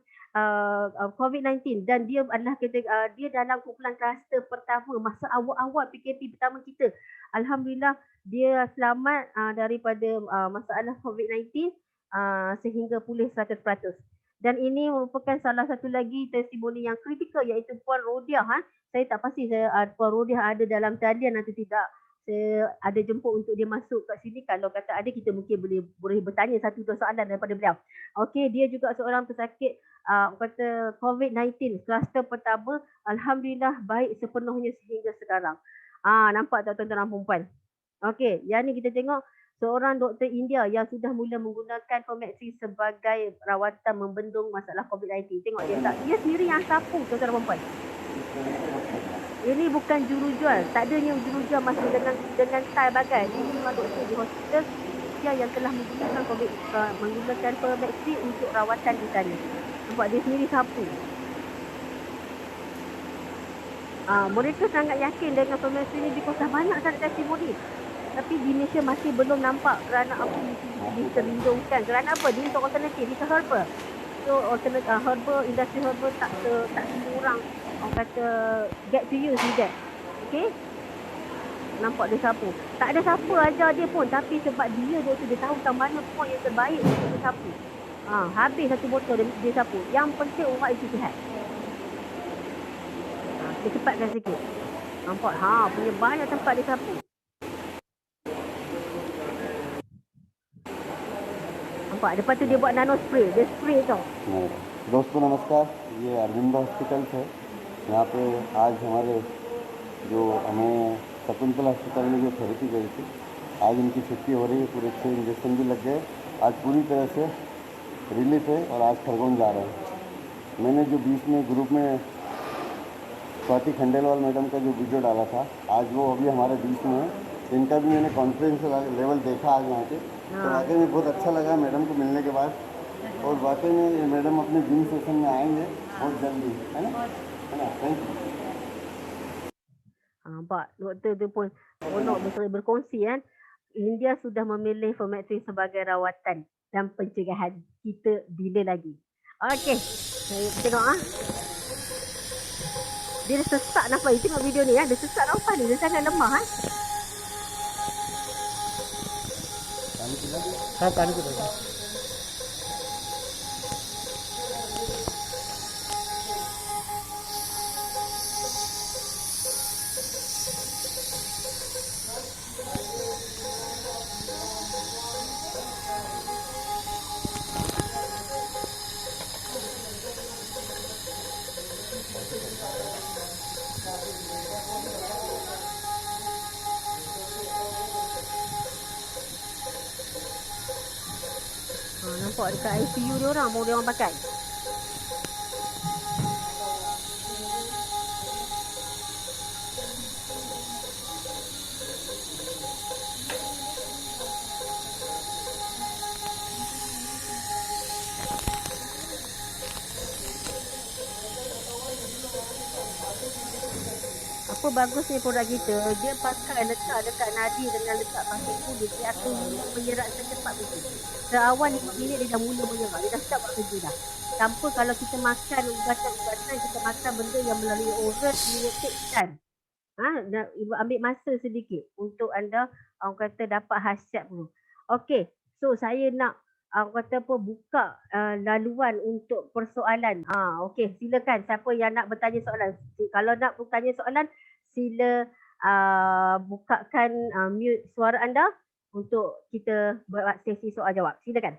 COVID-19 dan dia adalah dia dalam kumpulan kluster pertama masa awal-awal PKP pertama kita. Alhamdulillah dia selamat daripada masalah COVID-19 sehingga pulih 100%. Dan ini merupakan salah satu lagi testimoni yang kritikal iaitu Puan Rodiah. Saya tak pasti Puan Rodiah ada dalam talian atau tidak. Saya ada jemput untuk dia masuk kat sini. Kalau kata ada, kita mungkin boleh bertanya satu dua soalan daripada beliau. Okey, dia juga seorang pesakit kata COVID-19 kluster pertama. Alhamdulillah baik sepenuhnya sehingga sekarang. Nampak tak tuan-tuan dan puan-puan? Okey, yang ni kita tengok seorang doktor India yang sudah mula menggunakan Firmax 3 sebagai rawatan membendung masalah COVID-19. Tengok dia tak. Dia sendiri yang sapu tuan-tuan dan puan-puan. Ini bukan jurujual. Tak adanya jurujual masuk dengan tie bagai. Ini memang doktor di hospital dia yang telah menggunakan Firmax 3 untuk rawatan di sana. Nampak dia sendiri sapu. Mereka sangat yakin dengan Firmax 3 ni because dah banyak sangat testimoni. Tapi di Malaysia masih belum nampak kerana apa diterindungkan. Kerana apa? Dia untuk alternatif, dia herbal. So herbal, industri herbal tak semua orang kata get to use with that. Okay? Nampak dia sapu. Tak ada siapa ajar dia pun. Tapi sebab dia tahu tang mana point yang terbaik untuk dia sapu. Habis satu botol dia sapu. Yang penting orang itu sihat. Dia cepatkan sikit. Nampak? Punya banyak tempat dia sapu. nampak. Lepas tu dia buat nano spray. Dia spray tau. दोस्तों नमस्कार, ये अरविंद हॉस्पिटल है। यहाँ पे आज हमारे जो हमें शकुंतल हॉस्पिटल में जो थेरेपी गई थी, आज इनकी छुट्टी हो रही है। पूरे 6 इंजेक्शन भी लग गए। आज पूरी तरह से रिलीफ है और आज खरगोन जा रहे हैं। मैंने जो बीच में ग्रुप में स्वाति खंडेलवाल मैडम का जो वीडियो डाला था, आज वो अभी हमारे बीच में है। इनका भी मैंने कॉन्फ्रेंस लेवल देखा आज यहाँ पे, तो वाकई में बहुत अच्छा लगा मैडम को मिलने के बाद। और वाकई में ये मैडम अपने जिम सेशन में आएंगे बहुत जल्दी, है ना? Thank you. Nampak, doktor tu pun berkongsi kan. India sudah memilih Formatrin sebagai rawatan dan pencegahan. Kita bila lagi. Okey, kita tengok Dia sesak nafas. You tengok video ni Dia sesak nafas ni. Dia sangat lemah Tadi tu lagi. nampak dekat ICU dia orang. Mau dia orang pakai. Apa bagusnya produk kita, dia pakai letak dekat nadi dengan letak pasir kulit, dia akan menyerap secepat itu. Seawal 5 minit dia dah mula menyerap, dia dah start buat kerja dah. Tanpa kalau kita makan ubatan-ubatan, kita makan benda yang melalui oral, dia take time. Ibu ambil masa sedikit untuk anda, orang kata dapat hasiat dulu. Okey, so saya nak orang kata apa, buka laluan untuk persoalan. Okey, silakan siapa yang nak bertanya soalan. Kalau nak bertanya soalan, sila bukakan mute suara anda untuk kita buat sesi soal jawab. Silakan.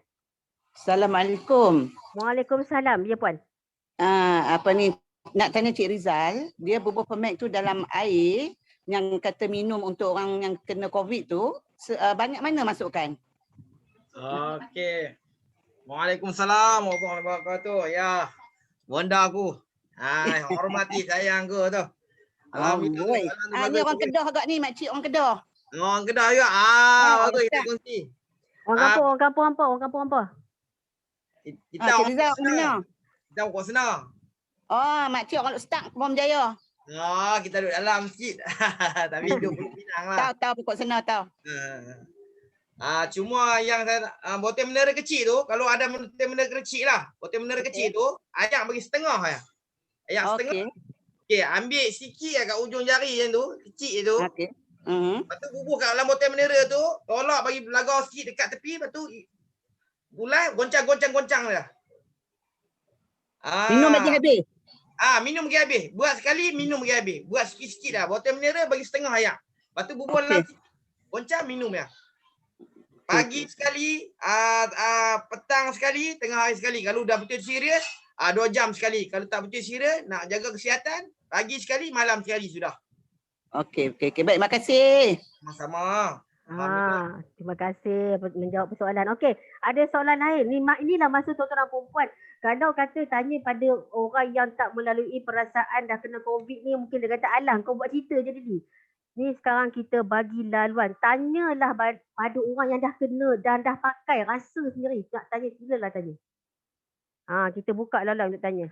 Assalamualaikum. Waalaikumsalam. Ya puan. Nak tanya Cik Rizal, dia bubur permek tu dalam air yang kata minum untuk orang yang kena COVID tu, banyak mana masukkan? Okey. Waalaikumsalam warahmatullahi wabarakatuh. Ya, bonda aku. Hormati sayang aku tu. Alhamdulillah. Ni orang Kedah agak ni, makcik orang Kedah. Orang Kedah juga. Bagus kita kongsi. Orang kampung apa? Kita orang Kedah. Kita orang Kedah. Makcik orang Start Pemom Jaya. Kita duduk dalam masjid. Tapi hidup Pinang lah. Tahu Pokok Senah tahu. Cuma yang saya botol mineral kecil tu, kalau ada botol mineral kecil lah. Botol mineral kecil tu, ayak bagi setengah ya. Ayak setengah. Okey, ambil sikit kat ujung jari yang tu, kecil tu. Okey. Lepas tu bubuh kat dalam botol mineral tu, tolak bagi lagau sikit dekat tepi, lepas tu gulai goncang-goncang dia. Minum bagi habis. Minum bagi habis. Buat sekali minum bagi habis. Buat sikit-sikit dah. Botol mineral bagi setengah ayak. Lepas tu bubuh dalam goncang minum ya. Pagi sekali, petang sekali, tengah hari sekali. Kalau dah betul serius, 2 jam sekali. Kalau tak betul serius, nak jaga kesihatan, pagi sekali, malam sekali sudah. Okey. Baik, makasih. Sama-sama. Terima kasih menjawab persoalan. Okey, ada soalan lain. Inilah masa tuan-tuan dan puan-puan. Kalau kata tanya pada orang yang tak melalui perasaan dah kena COVID ni, mungkin dia kata, alah kau buat cerita je tadi. Ni sekarang kita bagi laluan. Tanyalah pada orang yang dah kena dan dah pakai, rasa sendiri. Nak tanya, silalah tanya. Kita buka laluan untuk tanya.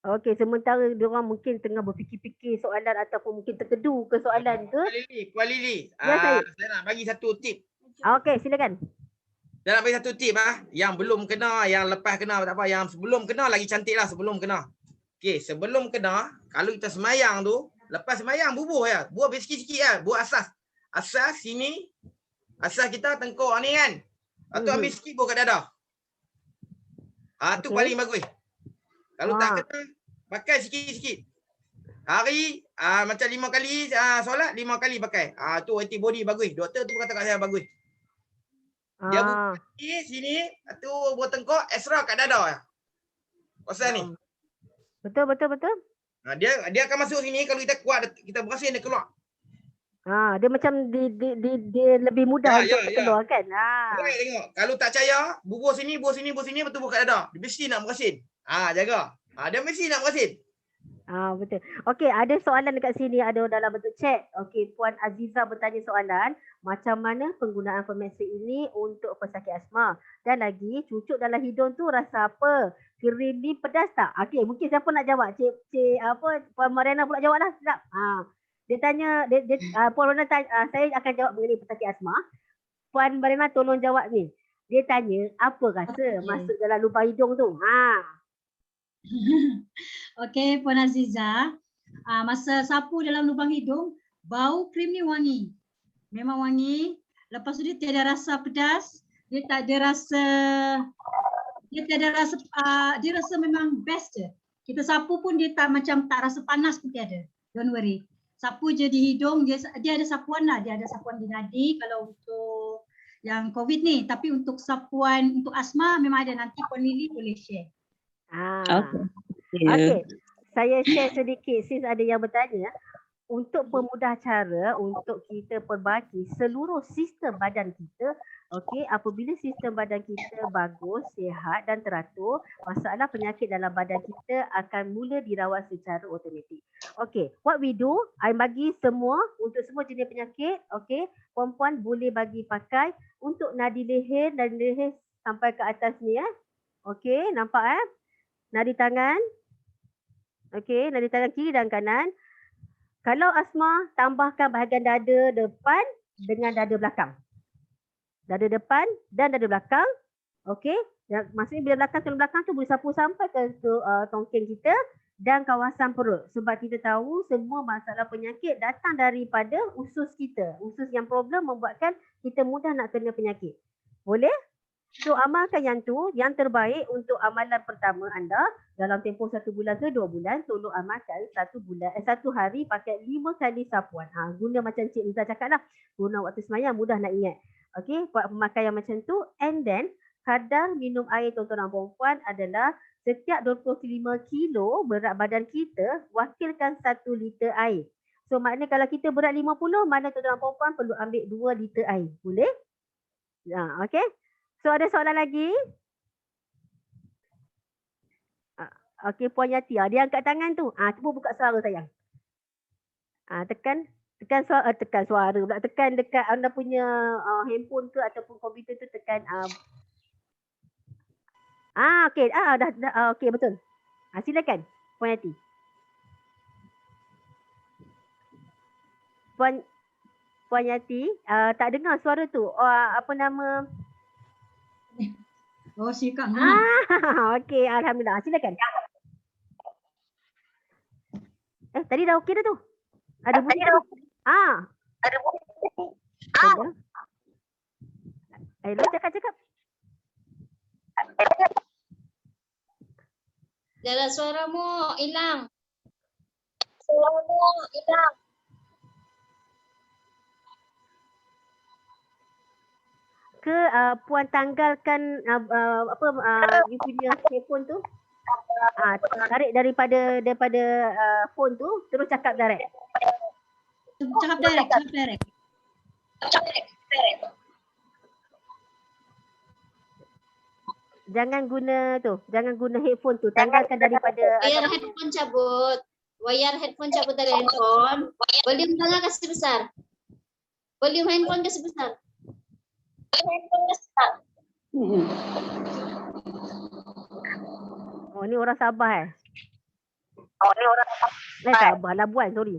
Okey, sementara diorang mungkin tengah berfikir-fikir soalan ataupun mungkin terkedu ke soalan ke. Puan Lily, Ya, saya nak bagi satu tip. Okey, silakan. Saya nak bagi satu tip. Yang belum kena, yang lepas kena tak apa. Yang sebelum kena lagi cantik lah sebelum kena. Okey, sebelum kena, kalau kita semayang tu, lepas semayang bubuh ya. Buah sikit-sikit lah. Buah asas. Asas sini. Asas kita tengkuk ni kan. Lepas tu ambil sikit buah kat dada. Tu paling bagus. Kalau tak kena, pakai sikit-sikit. Hari macam 5 kali solat, 5 kali pakai. Tu antibody bagus. Doktor tu kata kat saya bagus. Dia buka sini, tu buah tengkuk, extra kat dada. Pasal ni. Betul. Dia akan masuk sini, kalau kita kuat, kita berhasil dia keluar. Dia macam dia lebih mudah untuk keluar kan. Baik tengok. Kalau tak percaya, bubuh sini, betul buah kat dada. Dia mesti nak berhasil. Jaga. Dia mesti nak berhasil. Betul. Okey, ada soalan dekat sini, ada dalam bentuk chat. Okey, Puan Aziza bertanya soalan, macam mana penggunaan Fermexin ini untuk pesakit asma? Dan lagi, cucuk dalam hidung tu rasa apa? Krim ni pedas tak? Okey, mungkin siapa nak jawab? Puan Mariana pula jawablah. Sedap. Dia tanya, Puan Mariana tanya, saya akan jawab mengenai pesakit asma. Puan Mariana tolong jawab ni. Dia tanya, apa rasa masuk dalam lubang hidung tu? Okey, Puan Aziza, masa sapu dalam lubang hidung, bau krim ni wangi. Memang wangi. Lepas tu dia tiada rasa pedas, dia rasa memang best je. Kita sapu pun dia tak rasa panas pun tiada. Don't worry. Sapu je di hidung, dia ada sapuan lah, dia ada sapuan di nadi kalau untuk yang COVID ni, tapi untuk sapuan untuk asma memang ada, nanti Puan Lily boleh share. Okey, saya share sedikit since ada yang bertanya. Untuk pemudah cara untuk kita perbaiki seluruh sistem badan kita. Okey, apabila sistem badan kita bagus, sihat dan teratur, masalah penyakit dalam badan kita akan mula dirawat secara automatik. Okey, what we do, I bagi semua untuk semua jenis penyakit. Okey, puan-puan boleh bagi pakai untuk nadi leher dan leher sampai ke atas ni Okey, nampak nadi tangan. Okey, nadi tangan kiri dan kanan. Kalau asma, tambahkan bahagian dada depan dengan dada belakang. Dada depan dan dada belakang. Okey, maksudnya bila belakang tu boleh sapu sampai ke tongking kita dan kawasan perut. Sebab kita tahu semua masalah penyakit datang daripada usus kita. Usus yang problem membuatkan kita mudah nak kena penyakit. Boleh? So amalkan yang tu, yang terbaik untuk amalan pertama anda dalam tempoh 1 bulan ke 2 bulan, tolong amalkan 1 hari pakai 5 kali sapuan. Guna macam Cik Liza cakap lah, guna waktu semayang mudah nak ingat. Okey, buat pemakaian macam tu, and then kadar minum air tuan-tuan dan puan adalah setiap 25 kilo berat badan kita, wakilkan 1 liter air. So maknanya kalau kita berat 50, mana tuan-tuan dan puan perlu ambil 2 liter air. Boleh? Okey. So ada soalan lagi? Okey, Puan Yati. Dia angkat tangan tu. Cuba buka suara sayang. Tekan suara pula. Tekan dekat anda punya handphone ke ataupun komputer tu, tekan. Okey. Okey, betul. Silakan Puan Yati. Puan Yati, tak dengar suara tu. Apa nama? Sikap. Okey, alhamdulillah. Silakan. Tadi dah okey dah tu. Ada bunyi tu. Ada bunyi. Hello, cakap. Jalan suaramu hilang. Ke puan tanggalkan you punya handphone tu, tarik daripada phone tu, terus cakap direct. Cakap direct. Jangan guna headphone tu, tanggalkan daripada Wayar headphone cabut dari handphone. Volume tangan kasih besar. Volume handphone kasih besar. Oh, ni orang Sabah Sabah, Labuan, sorry.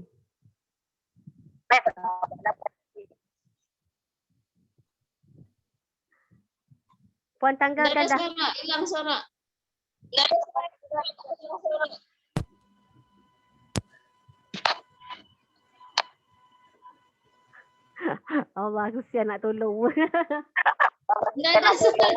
Puan tanggalkan dah. Hilang suara. Allah, aku siap nak tolong. Dah sudah.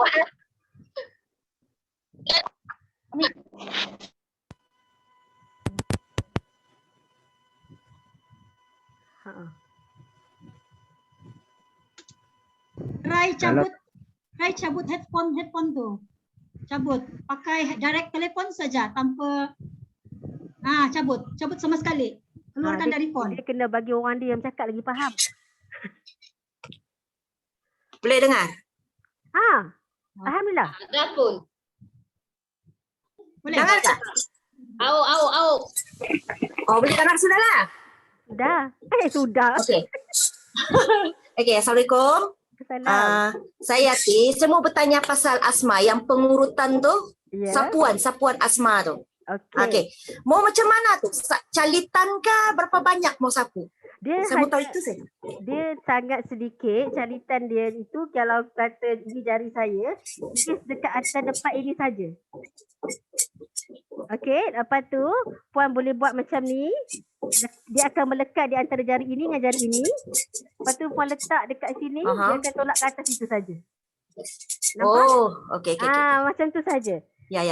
Rai cabut headphone tu. Cabut. Pakai direct telefon saja tanpa cabut sama sekali. Keluarkan dari phone. Dia kena bagi orang dia yang cakap lagi faham. Boleh dengar? Alhamdulillah. Dah pun. Boleh. Dengar tak? Au. Oh, boleh dengar sudah lah? Sudah. Sudah. Okey. Okey, Assalamualaikum. Saya Yati. Saya mau bertanya pasal asma yang pengurutan tu. Sapuan asma tu. Okey. Mau macam mana tu? Calitan kah? Berapa banyak mau sapu? Saya mau tahu itu saja. Dia sangat sedikit calitan dia itu, kalau kata ini jari saya, dia dekat atas depan ini saja. Okey, lepas tu puan boleh buat macam ni. Dia akan melekat di antara jari ini dengan jari ini. Lepas tu puan letak dekat sini, dia akan tolak ke atas itu saja. Nampak? Okey. Macam tu saja. Ya.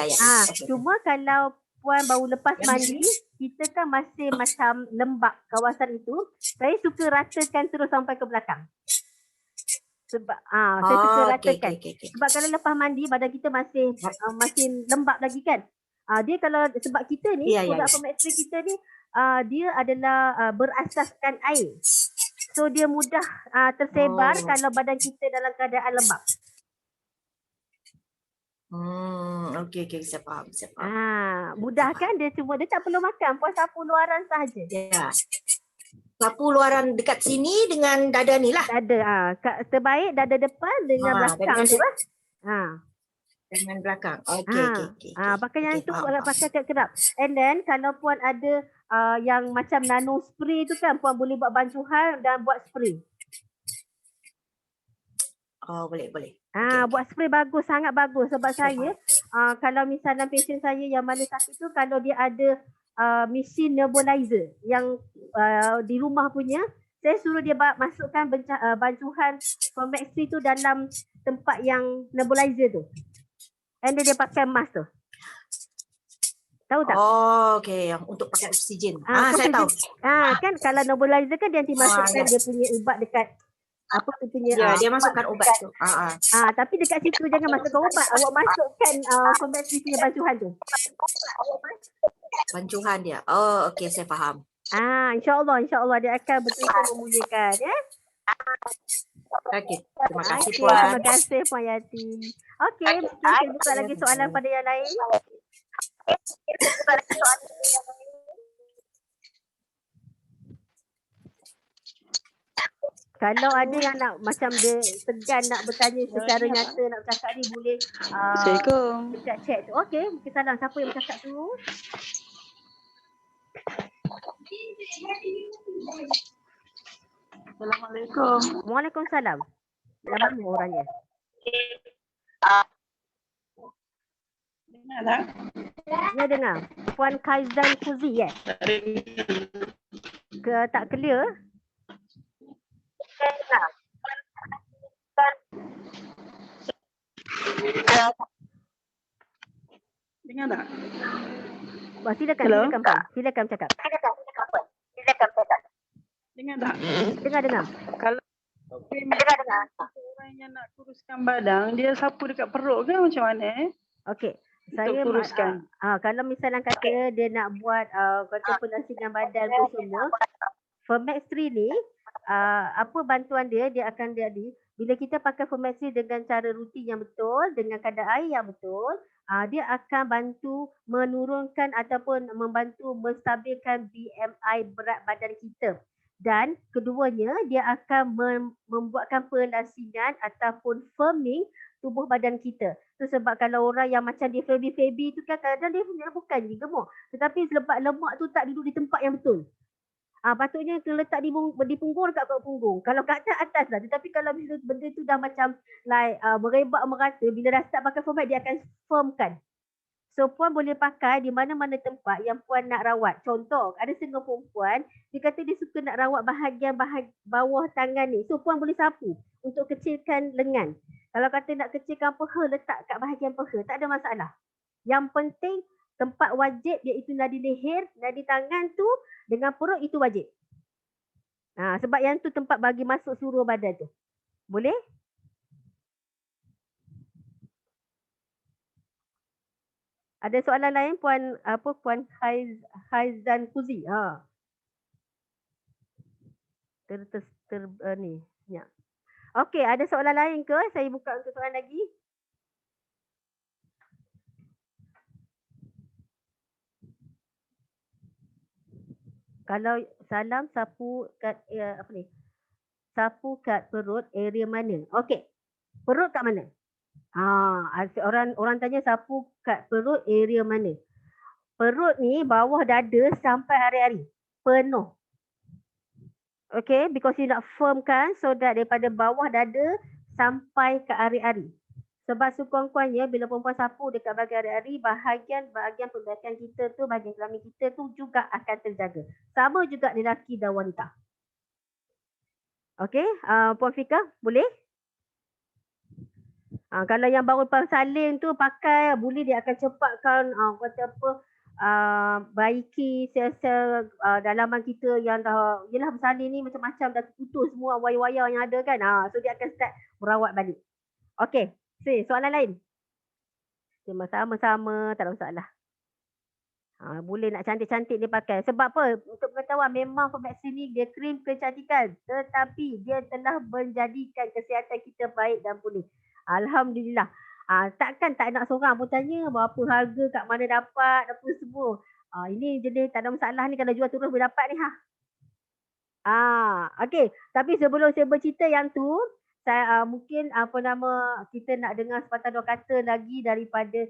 Cuma kalau puan baru lepas mandi, kita kan masih macam lembab kawasan itu. Saya suka ratakan terus sampai ke belakang. Sebab saya suka ratakan. Sebab kalau lepas mandi badan kita masih lembab lagi kan. Dia kalau sebab kita ni produk Formax 3 kita ni dia adalah berasaskan air. So dia mudah tersebar kalau badan kita dalam keadaan lembab. Okey, saya faham. Mudah kan, dia tak perlu makan, puan sapu luaran sahaja. Ya. Sapu luaran dekat sini dengan dada ni lah. Dada, terbaik dada depan dengan belakang tu lah. Dengan belakang. Okey. Pakai yang tu, pakai kerap. And then kalau puan ada yang macam nano spray tu kan, puan boleh buat bancuhan dan buat spray. Boleh. Buat spray bagus, sangat bagus. Sebab saya, kalau misalnya pasien saya yang mana sakit tu, kalau dia ada mesin nebulizer yang di rumah punya, saya suruh dia masukkan bancuhan Formax 3 tu dalam tempat yang nebulizer tu. And dia pakai mask tu. Tahu tak? Okey, untuk pakai oksigen. Saya tahu. Kan kalau nebulizer kan dia nanti masukkan dia punya ubat dekat apa tu punya. Ya, dia masukkan ubat tu. Tapi dekat situ jangan masukkan ubat. Awak masukkan Formax 3 punya bancuhan tu. Bancuhan dia. Okey, saya faham. InsyaAllah dia akan betul-betul memulihkan ya. Okey, terima kasih Puan. Terima kasih Puan Yati. Okey, kita buka lagi soalan pada yang lain. Kalau ada yang nak macam dia segan nak bertanya secara nyata, nak bercakap ni, boleh Assalamualaikum. dekat chat tu. Okey, mungkin salam. Siapa yang bercakap tu? Assalamualaikum. Waalaikumsalam. Yang mana orangnya? Dengar tak? Ya, dengar. Puan Kaizan Kuzi ya? Tak clear? Dengar tak? Silakan Puan. Silakan cakap. Dengar tak? Dengar. Kalau orang yang nak kuruskan badan, dia sapu dekat perut ke macam mana? Okey. Saya kuruskan. Kalau misalnya kata dia nak buat kata penasikan badan tu semua, Formax 3 ni apa bantuan dia akan jadi bila kita pakai Formax 3 dengan cara rutin yang betul, dengan kadar air yang betul, dia akan bantu menurunkan ataupun membantu menstabilkan BMI berat badan kita. Dan keduanya, dia akan membuatkan pelasingan ataupun firming tubuh badan kita. Tu sebab kalau orang yang macam dia flabby tu kan, kadang-kadang dia punya bukan je gemuk, tetapi sebab lemak tu tak duduk di tempat yang betul. Patutnya terletak di punggung, dekat punggung. Kalau kat atas lah. Tetapi kalau benda tu dah macam like merebak merata, bila dah start pakai Formax dia akan firmkan. So puan boleh pakai di mana-mana tempat yang puan nak rawat. Contoh, ada setengah perempuan, dia kata dia suka nak rawat bahagian bawah tangan ni. So puan boleh sapu untuk kecilkan lengan. Kalau kata nak kecilkan peha, letak kat bahagian peha, tak ada masalah. Yang penting tempat wajib iaitu nadi leher, nadi tangan tu dengan perut itu wajib. Sebab yang tu tempat bagi masuk seluruh badan tu. Boleh? Ada soalan lain Puan Puan Haizan Kuzi? Ni. Ya. Okey, ada soalan lain ke? Saya buka untuk soalan lagi. Kalau salam sapu kat sapu kat perut area mana? Okey. Perut kat mana? Orang tanya sapu kat perut area mana? Perut ni bawah dada sampai hari-hari. Penuh. Okay, because you nak firmkan so that daripada bawah dada sampai ke hari-hari. Sebab sekurang-kurangnya bila perempuan sapu dekat bahagian hari-hari, bahagian pembelakan kita tu, bahagian kelamin kita tu juga akan terjaga. Sama juga lelaki dan wanita. Okay, Puan Fika, boleh? Kalau yang baru salin tu pakai, boleh dia akan cepatkan baiki sel-sel dalaman kita yang dah yelah bersalin ni macam-macam dah putus semua wayar-wayar yang ada kan. So dia akan start merawat balik. Okey, soalan lain. Sama-sama, tak ada masalah. Boleh nak cantik-cantik dia pakai. Sebab apa? Untuk pengetahuan, memang Fermax ni dia krim kecantikan, tetapi dia telah menjadikan kesihatan kita baik dan pulih. Alhamdulillah. Takkan tak nak seorang pun tanya berapa harga, kat mana dapat, apa semua. Ini jenis tak ada masalah ni, kalau jual terus boleh dapat ni. Okey. Tapi sebelum saya bercerita yang tu, saya mungkin kita nak dengar sepatah dua kata lagi daripada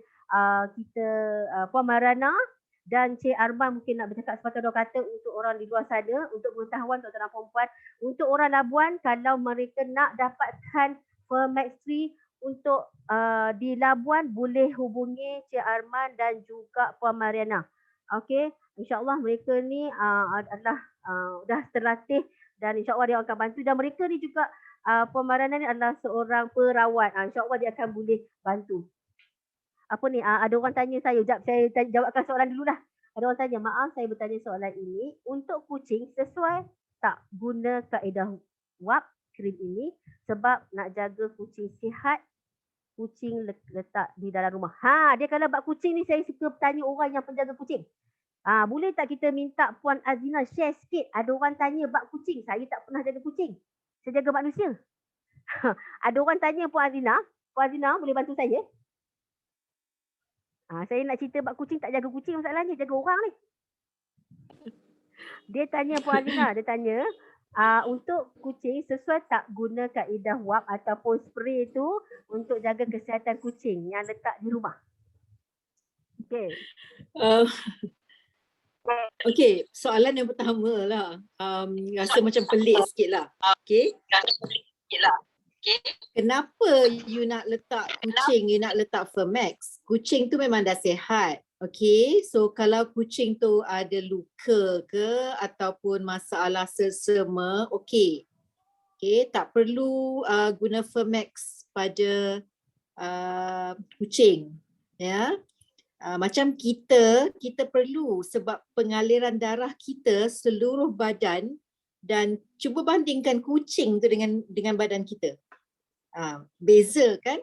kita Puan Marana dan Cik Arman mungkin nak bercakap sepatah dua kata untuk orang di luar sana, untuk pengetahuan tuan-tuan dan puan-puan, untuk orang Labuan kalau mereka nak dapatkan Fermax 3 untuk di Labuan boleh hubungi Cik Arman dan juga Puan Mariana. Okey, insya-Allah mereka ni adalah dah terlatih dan insya-Allah dia akan bantu, dan mereka ni juga Puan Mariana ni adalah seorang perawat. Insya-Allah dia akan boleh bantu. Apa ni? Ada orang tanya saya, saya jawabkan soalan dululah. Ada orang tanya, maaf saya bertanya soalan ini, untuk kucing sesuai tak guna kaedah WAP krim ini sebab nak jaga kucing sihat, kucing letak di dalam rumah. Dia kalau bab kucing ni saya suka tanya orang yang penjaga kucing. Boleh tak kita minta Puan Azina share sikit? Ada orang tanya bab kucing, saya tak pernah jaga kucing. Saya jaga manusia. Ada orang tanya Puan Azina boleh bantu saya? Saya nak cerita bab kucing, tak jaga kucing masalahnya, jaga orang ni. Dia tanya Puan Azina, dia tanya untuk kucing sesuai tak guna kaedah WAP ataupun spray tu untuk jaga kesihatan kucing yang letak di rumah? Okey. Okey, soalan yang pertama lah. Rasa macam pelik sikit lah. Okey. Kenapa you nak letak kucing, you nak letak Fermax? Kucing tu memang dah sihat. Okay, so kalau kucing tu ada luka ke ataupun masalah selsema, okay. Okay, tak perlu guna Fermax pada kucing. Ya. Macam kita perlu sebab pengaliran darah kita seluruh badan, dan cuba bandingkan kucing tu dengan badan kita. Beza kan?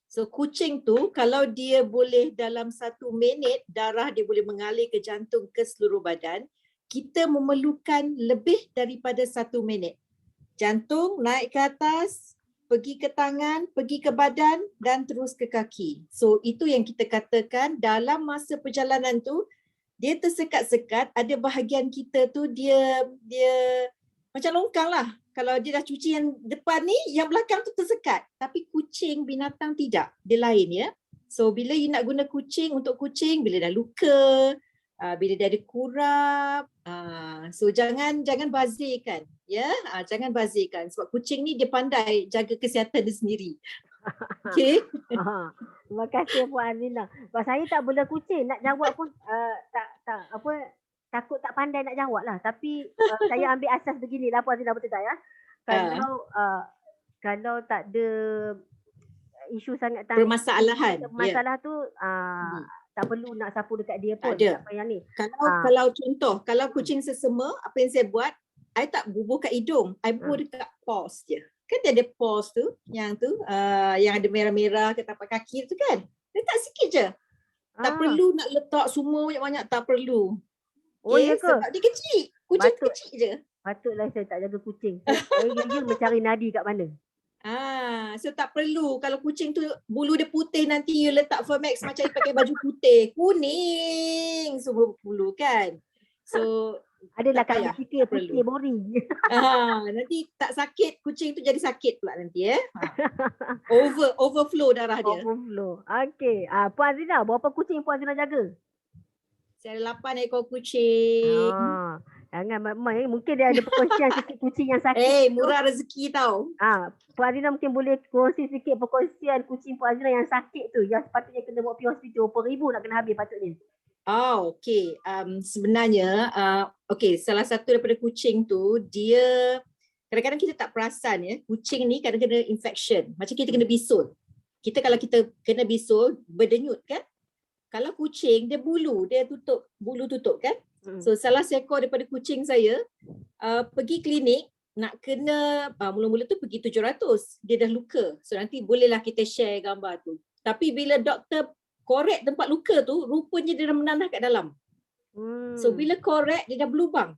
So kucing tu kalau dia boleh dalam 1 minit darah dia boleh mengalir ke jantung ke seluruh badan, kita memerlukan lebih daripada 1 minit. Jantung naik ke atas, pergi ke tangan, pergi ke badan dan terus ke kaki. So itu yang kita katakan dalam masa perjalanan tu dia tersekat-sekat, ada bahagian kita tu dia macam longkang lah. Kalau dia dah cuci yang depan ni, yang belakang tu tersekat. Tapi kucing, binatang tidak. Dia lain ya. So bila you nak guna kucing untuk kucing, bila dah luka, bila dia ada kurap, so jangan bazirkan. Ya, jangan bazirkan. Sebab kucing ni dia pandai jaga kesihatan dia sendiri. Okay. Terima kasih Puan Azina. Sebab saya tak boleh kucing, nak jawab pun takut tak pandai nak jawab lah. Tapi saya ambil asas beginilah Puan Azina, betul tak ya? Kalau tak ada isu sangat permasalahan. Masalah tu tak perlu nak sapu dekat dia pun. Tak ada. Apa yang ni. Kalau contoh, kalau kucing sesama, apa yang saya buat, I tak bubuh kat hidung, I bubuh dekat paws je. Kan dia ada paws tu, yang ada merah-merah ke tapak kaki tu kan. Letak sikit je. Tak perlu nak letak semua banyak-banyak, tak perlu. Ya ke? Sebab dia kecil. Kucing kecil je. Patutlah saya tak jaga kucing. Saya gila mencari nadi kat mana. So tak perlu. Kalau kucing tu bulu dia putih, nanti you letak Firmax macam you pakai baju putih. Kuning semua bulu kan. So adalah kat fikir boring. Nanti tak sakit, kucing tu jadi sakit pula nanti overflow darah dia. Overflow. Okey. Puan Azina, berapa kucing Puan Azina jaga? Saya ada 8 ekor kucing. Jangan main. Mungkin dia ada perkongsian sikit kucing yang sakit. Murah rezeki tau. Puan Azina mungkin boleh kongsi sikit perkongsian kucing Puan Azina yang sakit tu, yang sepatutnya kena bawa pergi hospital. Berapa ribu nak kena habis patutnya? Okey. Sebenarnya, salah satu daripada kucing tu, dia kadang-kadang kita tak perasan ya, kucing ni kadang-kadang infection. Macam kita kena bisul. Kalau kita kena bisul, berdenyut kan? Kalau kucing, dia bulu tutup kan? So salah seekor daripada kucing saya pergi klinik nak kena mula-mula tu pergi 700. Dia dah luka. So nanti bolehlah kita share gambar tu. Tapi bila doktor korek tempat luka tu, rupanya dia dah menanah kat dalam. So bila korek, dia dah berlubang.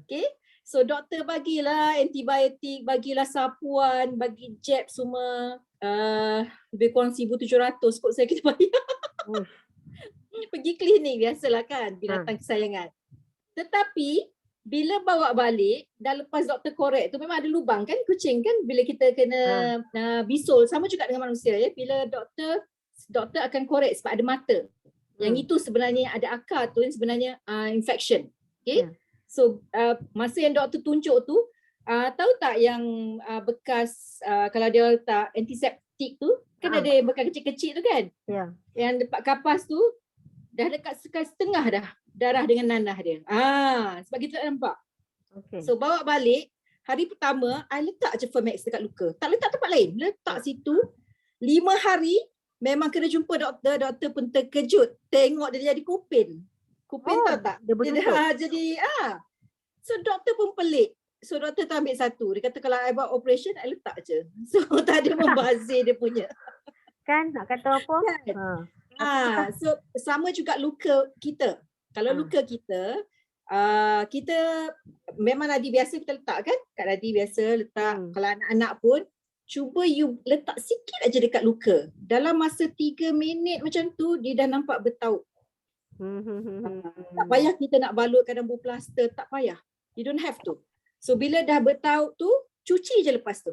Okay? So doktor bagilah antibiotik, bagilah sapuan, bagi jab semua. Lebih kurang 1,700 kot saya kena bayar. Pergi klinik biasalah kan, binatang kesayangan. Tetapi bila bawa balik, dah lepas doktor korek tu, memang ada lubang kan kucing kan, bila kita kena bisul. Sama juga dengan manusia ya. Bila doktor akan korek sebab ada mata. Yang itu sebenarnya ada akar tu, yang sebenarnya infection. Okay? So masa yang doktor tunjuk tu, tahu tak yang bekas kalau dia letak antiseptik tu, kan ada bekas kecil-kecil tu kan? Yang dekat kapas tu, dah dekat setengah dah darah dengan nanah dia. Sebab kita tak nampak. So bawa balik, hari pertama, I letak je Firmax dekat luka. Tak letak tempat lain. Letak situ, 5 hari, memang kena jumpa doktor. Doktor pun terkejut. Tengok dia jadi kupin. Kupin tahu tak? Dia dah jadi, So doktor pun pelik. So doktor tu ambil satu. Dia kata kalau I buat operation, I letak je. So tak ada membazir dia punya. Kan, nak kata apa? So sama juga luka kita. Kalau luka kita, kita memang nadi biasa kita letak kan? Kat nadi biasa letak. Kalau anak-anak pun, cuba you letak sikit aja dekat luka. Dalam masa 3 minit macam tu, dia dah nampak bertaut. Tak payah kita nak balut kadang berplaster, tak payah. You don't have to. So bila dah bertaut tu, cuci je lepas tu.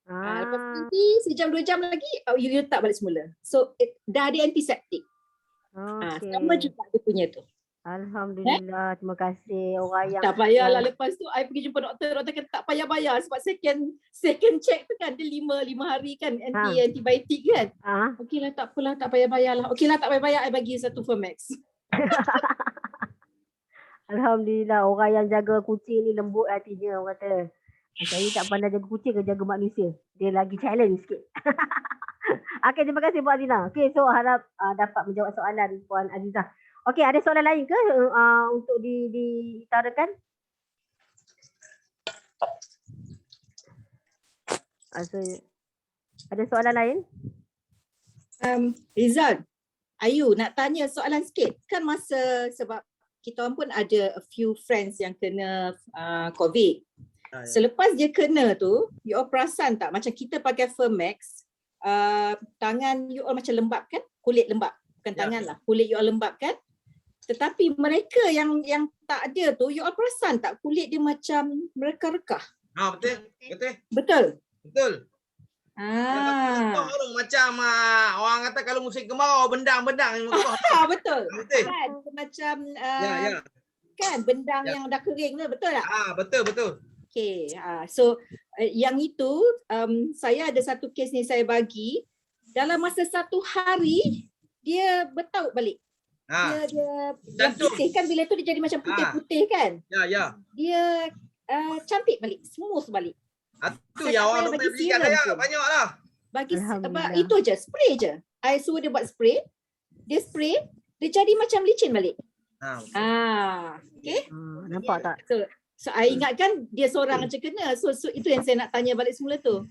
Lepas nanti sejam 2 jam lagi you letak balik semula. So dah ada antiseptik. Sama juga dia punya tu. Alhamdulillah, terima kasih orang yang tak payahlah. Lepas tu I pergi jumpa doktor kata tak payah bayar sebab second check tu kan dia 5 hari kan antibiotik kan. Okeylah tak apalah, tak payah bayarlah. Okeylah tak payah bayar, I bagi satu Firmax. Alhamdulillah, orang yang jaga kucing ni lembut hatinya orang kata. Saya tak pandai jaga kucing ke jaga manusia. Dia lagi challenge sikit. Okey, terima kasih Puan Azina. Okey, so harap dapat menjawab soalan Puan Azizah. Okey, ada soalan lain ke untuk diutarakan? Ada soalan lain? Rizal, Ayu nak tanya soalan sikit. Kan masa sebab kita pun ada a few friends yang kena COVID. Selepas dia kena tu, you all perasan tak macam kita pakai Firmax, tangan you all macam lembab kan? Kulit lembab. Bukan tangan lah, kulit you all lembab kan? Tetapi mereka yang tak ada tu, you all perasan tak kulit dia macam merekah-rekah? Betul. Betul. Macam orang kata kalau musim kemarau bendang-bendang. Betul. Kan macam kan bendang yang dah kering tu, betul tak? Betul. Okay, so yang itu saya ada satu kes ni saya bagi dalam masa 1 hari dia bertaut balik. Dia putih kan, bila tu dia jadi macam putih-putih kan. Ya. Dia cantik balik, smooth balik. Itu yang orang doktor belikan saya banyaklah. Bagi itu je, spray je. I suruh dia buat spray. Dia spray, dia jadi macam licin balik. Okay. Nampak tak? So I ingatkan dia seorang je kena. So itu yang saya nak tanya balik semula tu.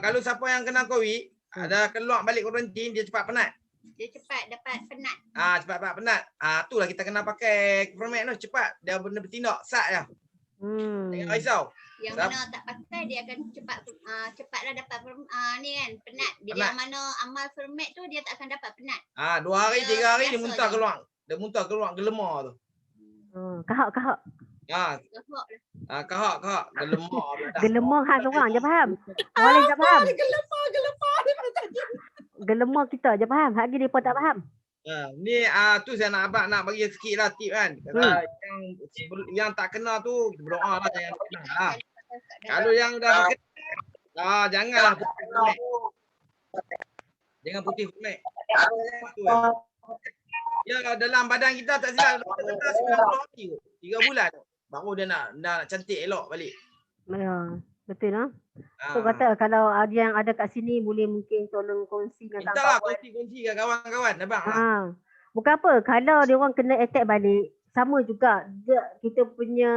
Kalau siapa yang kena COVID, ada keluar balik kuarantin, dia cepat penat. Dia cepat dapat penat. Cepat dapat penat. Itulah kita kena pakai Formac tu, cepat. Dia benda bertindak, sat je. Jangan risau. Yang mana tak pakai dia akan cepatlah dapat ni kan, penat. Bila yang mana amal Formac tu dia tak akan dapat penat. 2 hari 3 hari dia muntah keluar. Dia muntah keluar gelemar tu. Kahak. Kahak. Gelemar. Gelemar khas orang je faham. Orang lain tak faham. Gelemar dia tadi. Gelemar kita je faham. Hak dia pun tak faham. Ni tu saya nak abang nak bagi sikit lah tip kan. Yang tak kena tu kita berdoa lah yang kena lah. Kalau yang dah kena, janganlah putih Formac. Jangan putih Formac. Ya, dalam badan kita tak silap 90 hari 3 bulan baru dia nak cantik elok balik. Ya, betul lah. So kata kalau ada yang ada kat sini boleh mungkin tolong kongsi dengan kawan. Kongsi dengan kawan-kawan abang. Bukan apa, kalau dia orang kena attack balik, sama juga kita punya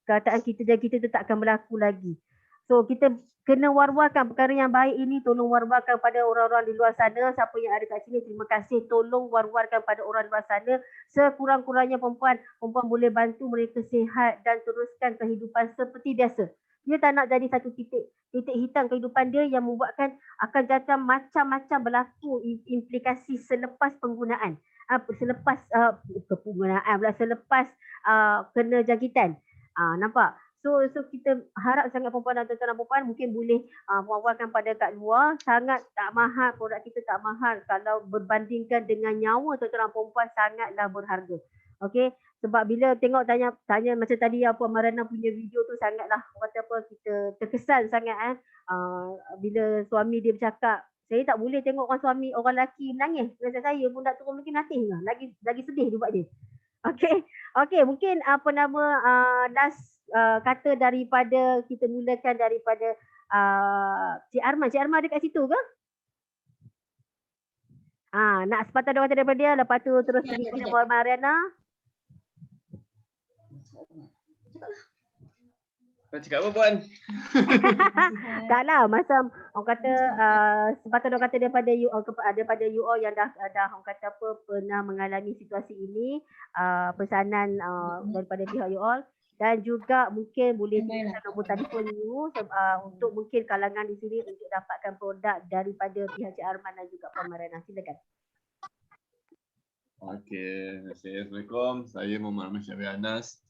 kataan kita dan kita tu tak akan berlaku lagi. So kita kena war-warkan perkara yang baik ini, tolong war-warkan pada orang-orang di luar sana. Siapa yang ada kat sini, terima kasih. Tolong war-warkan pada orang di luar sana. Sekurang-kurangnya perempuan boleh bantu mereka sihat dan teruskan kehidupan seperti biasa. Dia tak nak jadi satu titik hitam kehidupan dia yang membuatkan akan datang macam-macam berlaku implikasi selepas penggunaan. Selepas kena jangkitan. Nampak? So kita harap sangat perempuan dan tuan-tuan dan perempuan mungkin boleh wawarkan pada kat luar. Sangat tak mahal, produk kita tak mahal. Kalau berbandingkan dengan nyawa tuan-tuan dan perempuan sangatlah berharga. Okey, sebab bila tengok tanya macam tadi Puan Mariana punya video tu sangatlah kita terkesan sangat bila suami dia bercakap, saya tak boleh tengok orang lelaki menangis. Macam saya pun tak turun mungkin nanti lagi sedih dia buat dia. Okey, mungkin last kata daripada kita mulakan daripada Cik Arman. Cik Arman ada kat situ ke? Nak sepatah dua kata daripada dia, lepas tu terus pergi ke Puan Mariana. Kau cakap apa Puan? Taklah, macam orang kata sepatah dua kata daripada you all yang dah orang kata pernah mengalami situasi ini, pesanan daripada pihak you all. Dan juga mungkin boleh tuliskan nombor telefon you untuk mungkin kalangan di sini untuk dapatkan produk daripada pihak Cik Arman dan juga Puan Mariana. Silakan. Okey, Assalamualaikum. Saya Muhammad Ahmad Syafri Anas.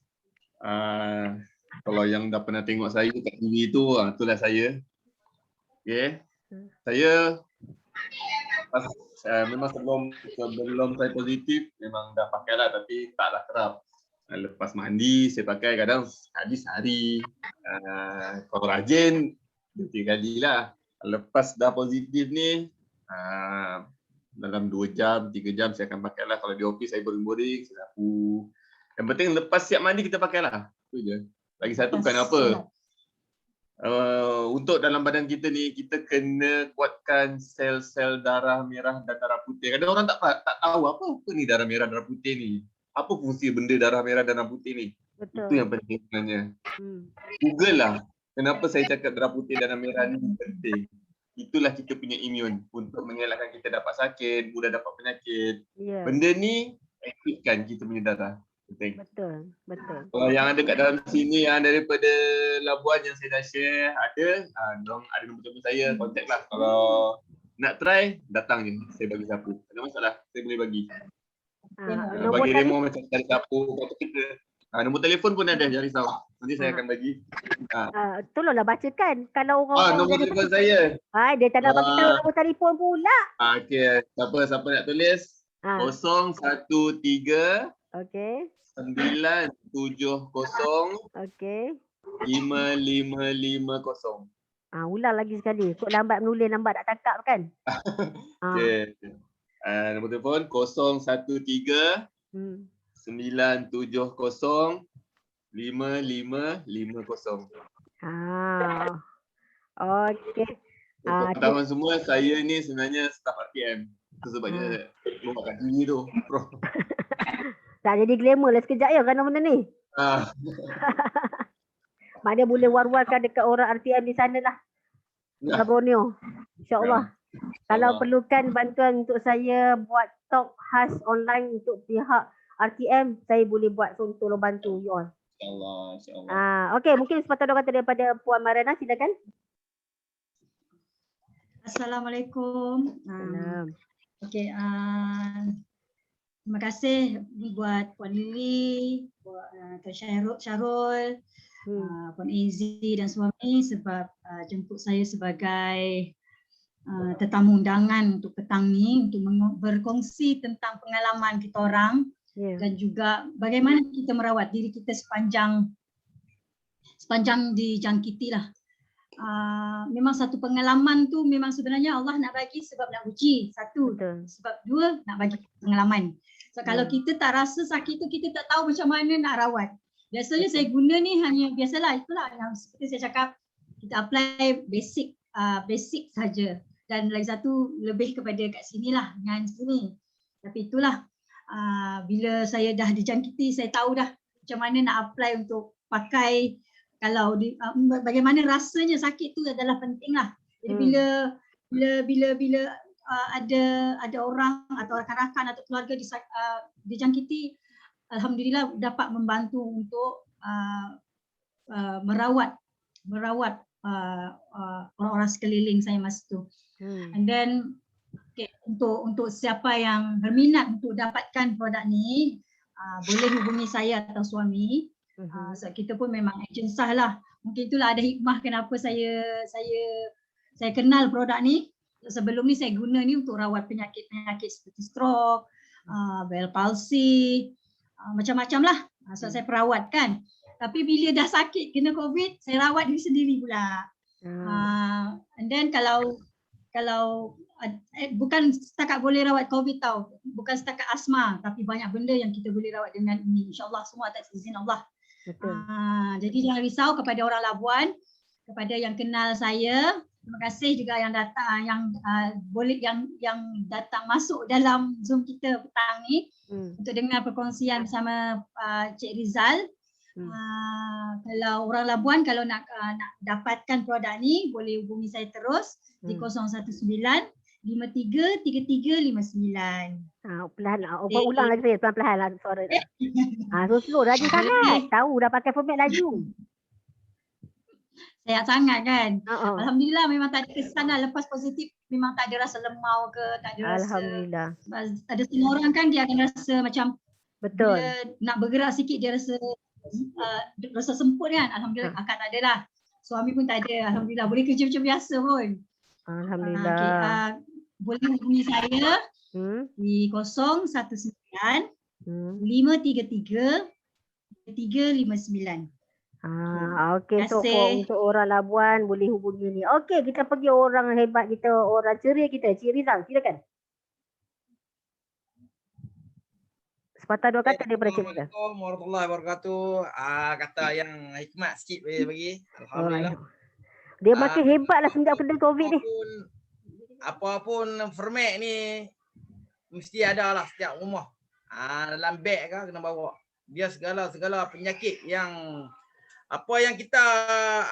Kalau yang dah pernah tengok saya kat TV tu, itulah saya. Okey. Saya memang sebelum saya positif memang dah pakai lah, tapi taklah kerap. Lepas mandi saya pakai kadang sekali sehari. Kalau rajin 2-3 kali lah. Lepas dah positif ni dalam 2 jam, 3 jam saya akan pakai lah. Kalau di office saya boring-boring, saya sapu. Yang penting lepas siap mandi kita pakai lah. Itu je. Lagi satu bukan apa. Untuk dalam badan kita ni, kita kena kuatkan sel-sel darah merah dan darah putih. Kadang orang tak tahu apa ni darah merah, darah putih ni. Apa fungsi benda darah merah dan darah putih ni? Betul. Itu yang penting sebenarnya. Google lah. Kenapa saya cakap darah putih dan darah merah ni penting. Itulah kita punya imun untuk mengelakkan kita dapat sakit, mudah dapat penyakit. Yeah. Benda ni aktifkan kita punya darah. Penting. Betul. Kalau yang ada kat dalam sini yang daripada Labuan yang saya dah share, ada nombor telefon saya, contact lah. Kalau nak try, datang je. Saya bagi sapu. Tak ada masalah, saya boleh bagi. Bagi demo macam cari sapu, nombor telefon pun ada, jangan risau. Nanti saya akan bagi. Tolonglah bacakan. Kalau orang nombor telefon saya. Dia tak nak bagi tahu nombor telefon pula. Okey, siapa nak tulis? 013 okey 970 okey 5550. Ulang lagi sekali. Kok lambat menulis, lambat nak cakap kan? Okey. Nombor telefon 013 970 5550. Okey. Pengetahuan semua, saya ni sebenarnya staf RTM. Itu sebabnya belum makan tinggi tu. Tak jadi glamour lah sekejap ya kerana benda ni. Mana boleh war-warkan dekat orang RTM di sana lah. Di Borneo. InsyaAllah. Kalau perlukan bantuan untuk saya buat talk khas online untuk pihak RTM, saya boleh buat, so tolong bantu you all. InsyaAllah. Okey, mungkin sepatah dua kata daripada Puan Mariana, silakan. Assalamualaikum. Okey, terima kasih buat Puan Lily, buat Syarul, Puan Izzy dan suami sebab jemput saya sebagai tetamu undangan untuk petang ni untuk berkongsi tentang pengalaman kita orang dan juga bagaimana kita merawat diri kita sepanjang dijangkiti lah. Memang satu pengalaman tu memang sebenarnya Allah nak bagi sebab nak uji, satu. Sebab dua, nak bagi pengalaman. So kalau kita tak rasa sakit tu, kita tak tahu macam mana nak rawat. Biasanya saya guna ni hanya biasalah, itulah yang seperti saya cakap, kita apply basic saja. Dan lagi satu lebih kepada kat sini lah, dengan sini. Tapi itulah, bila saya dah dijangkiti, saya tahu dah macam mana nak apply untuk pakai. Kalau bagaimana rasanya sakit tu adalah penting lah. Jadi bila ada orang atau rakan-rakan atau keluarga dijangkiti, alhamdulillah dapat membantu untuk merawat orang-orang sekeliling saya masa tu. And then untuk siapa yang berminat untuk dapatkan produk ni, boleh hubungi saya atau suami. So kita pun memang ejen sah lah. Mungkin itulah ada hikmah kenapa saya kenal produk ni. Sebelum ni saya guna ni untuk rawat penyakit-penyakit seperti stroke, bell palsy, macam-macam lah. So saya perawat kan. Tapi bila dah sakit kena COVID, saya rawat diri sendiri pula. And then kalau bukan setakat boleh rawat COVID tau, bukan setakat asma, tapi banyak benda yang kita boleh rawat dengan ini. InsyaAllah semua atas izin Allah. Jadi jangan risau kepada orang Labuan, kepada yang kenal saya. Terima kasih juga yang datang, yang datang masuk dalam Zoom kita petang ni untuk dengar perkongsian bersama Cik Rizal. Kalau orang Labuan, kalau nak dapatkan produk ni, boleh hubungi saya terus di 019-53-33-59. Pelan lah. Ulang lagi saya, pelan-pelan lah suara. So slow, laju sangat. Tahu dah pakai format laju. Sehat sangat kan. Alhamdulillah memang tak ada kesan lah. Lepas positif memang tak ada rasa lemau ke, tak ada rasa. Alhamdulillah. Ada setengah orang kan dia akan rasa macam betul. Bila nak bergerak sikit dia rasa semput kan. Alhamdulillah akak tak ada lah. Suami pun tak ada. Alhamdulillah boleh kerja macam biasa pun. Alhamdulillah. Boleh hubungi saya di 019-533-359. Okey, so untuk orang Labuan boleh hubungi ni. Okey, kita pergi orang hebat kita, orang ceria kita, Cik Rizal, silakan. Sepatah dua kata daripada Cik Rizal. Assalamualaikum warahmatullahi wabarakatuh. Kata yang hikmat sikit bagi. Alhamdulillah. Dia makin hebatlah sejak kena COVID ni. Apapun format ni mesti ada lah setiap rumah. Dalam beg ke kena bawa. Dia segala penyakit yang apa yang kita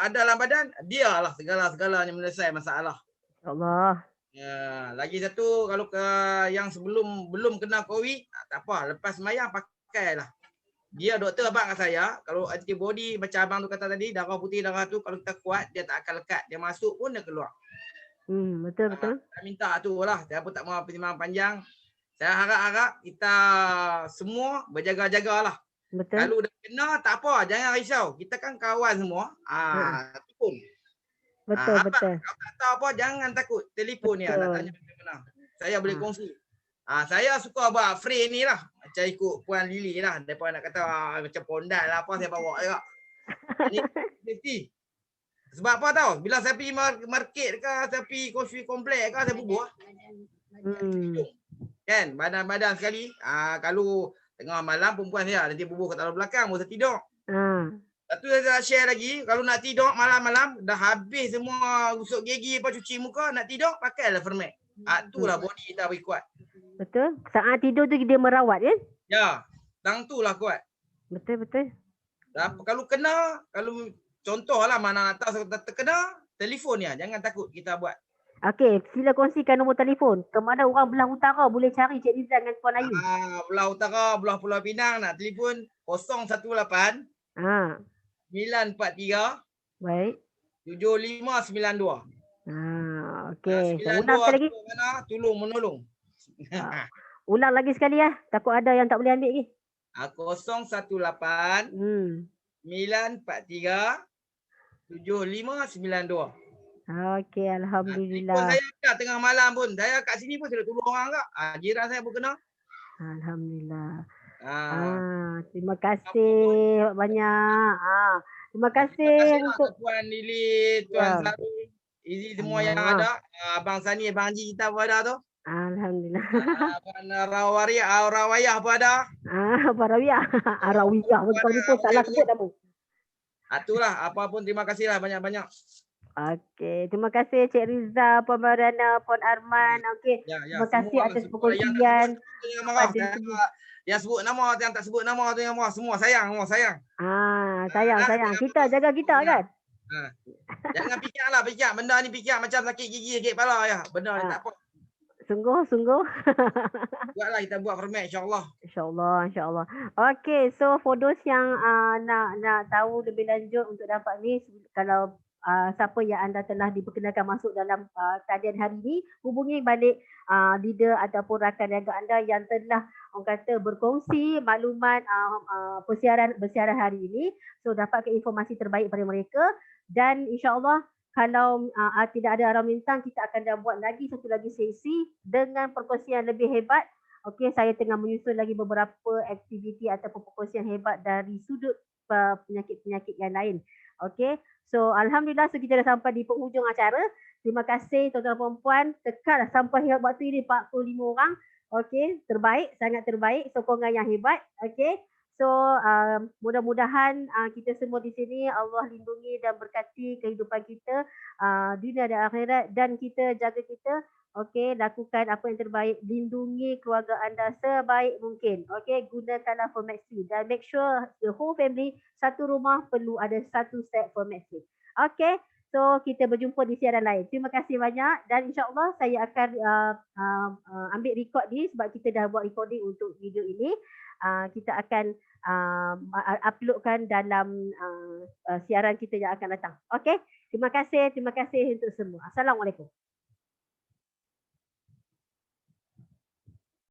ada dalam badan, dia lah segala-segalanya menyelesai masalah. Allah. Lagi satu, kalau yang belum kena COVID, tak apa, lepas semayang pakailah. Dia doktor abang kat saya, kalau antibody macam abang tu kata tadi, darah putih darah tu kalau kita kuat, dia tak akan lekat. Dia masuk pun dia keluar. Betul. Saya minta tu lah, saya pun tak mahu pertimbangan panjang. Saya harap kita semua berjaga-jagalah. Betul. Kalau dah kena tak apa, jangan risau. Kita kan kawan semua. Telefon. Betul. Kalau tak tahu apa, jangan takut. Telefon ni nak tanya macam-mana. Saya boleh kongsi. Saya suka buat free ni lah. Macam ikut Puan Lily lah. Mereka nak kata macam pondat lah apa, saya bawa juga. Ini safety. Sebab apa tahu? Bila saya pergi market ke, saya pergi coffee complex ke, saya bubuh. Kan? Badan-badan sekali. Kalau tengah malam perempuan saya nanti bubuh kat dalam belakang, baru saya tidur. Satu saya share lagi, kalau nak tidur malam-malam, dah habis semua gosok gigi, apa cuci muka, nak tidur, pakailah Fermax. Itulah body kita bagi kuat. Betul. Saat tidur tu dia merawat kan? Ya, tang tu lah kuat. Betul. Kalau kena, kalau contohlah mana atas terkena, telefon ya, jangan takut kita buat. Okey, sila kongsikan nombor telefon. Kemana orang belah utara boleh cari Cik Riza dengan Puan Ayu? Belah utara, belah Pulau Pinang nak telefon 018 943 Baik. 7592. Okey. Saya ulang sekali lagi. Tolong menolong. Ulang lagi sekali ya. Takut ada yang tak boleh ambil lagi. 018 943 7592. Okey, alhamdulillah. Pun saya ada tengah malam pun. Saya kat sini pun saya tolong orang kak. Jiran saya pun kena. Alhamdulillah. Terima kasih banyak. Terima kasih untuk Puan Lili, Tuan Sari, Izi semua yang ada. Abang Sani, Abang Haji kita pun ada tu. Alhamdulillah. Abang Rawayah pun ada. Rawiyah. Rawiyah. Kalau ni pun salah sebut nama. Itulah, apapun terima kasihlah banyak-banyak. Okey, terima kasih Cik Riza, Puan Mariana, Puan Arman. Okey, terima kasih atas perkongsian. Yang sebut nama, yang tak sebut nama tu yang marah. Semua sayang. Sayang. Kita jaga kita kan? Jangan fikir. Benda ni fikir macam sakit gigi, sakit kepala ya. Benda ni tak apa. Sungguh. Buatlah kita buat Fermax insya-Allah. InsyaAllah. Okey, so for those yang nak tahu lebih lanjut untuk dapat ni, kalau siapa yang anda telah diperkenalkan masuk dalam talian hari ini, hubungi balik leader ataupun rakan niaga anda yang telah orang kata berkongsi maklumat bersiaran hari ini. So dapatkan informasi terbaik pada mereka dan insya-Allah kalau tidak ada arah melintang, kita akan dah buat lagi satu lagi sesi dengan perkongsian lebih hebat. Okey, saya tengah menyusun lagi beberapa aktiviti ataupun perkongsian hebat dari sudut penyakit-penyakit yang lain. Okey. So alhamdulillah, so kita dah sampai di penghujung acara. Terima kasih tuan-tuan dan puan-puan. Tekanlah sampai waktu ini 45 orang. Okey, terbaik, sangat terbaik, sokongan yang hebat. Okey. So mudah-mudahan kita semua di sini Allah lindungi dan berkati kehidupan kita dunia dan akhirat, dan kita jaga kita. Okey, lakukan apa yang terbaik, lindungi keluarga anda sebaik mungkin. Okey, gunakanlah Fermax dan make sure the whole family, satu rumah perlu ada satu set Fermax. Okey, so kita berjumpa di siaran lain. Terima kasih banyak dan insya-Allah saya akan ambil record ni sebab kita dah buat recording untuk video ini. Kita akan uploadkan dalam siaran kita yang akan datang. Okey, terima kasih untuk semua. Assalamualaikum.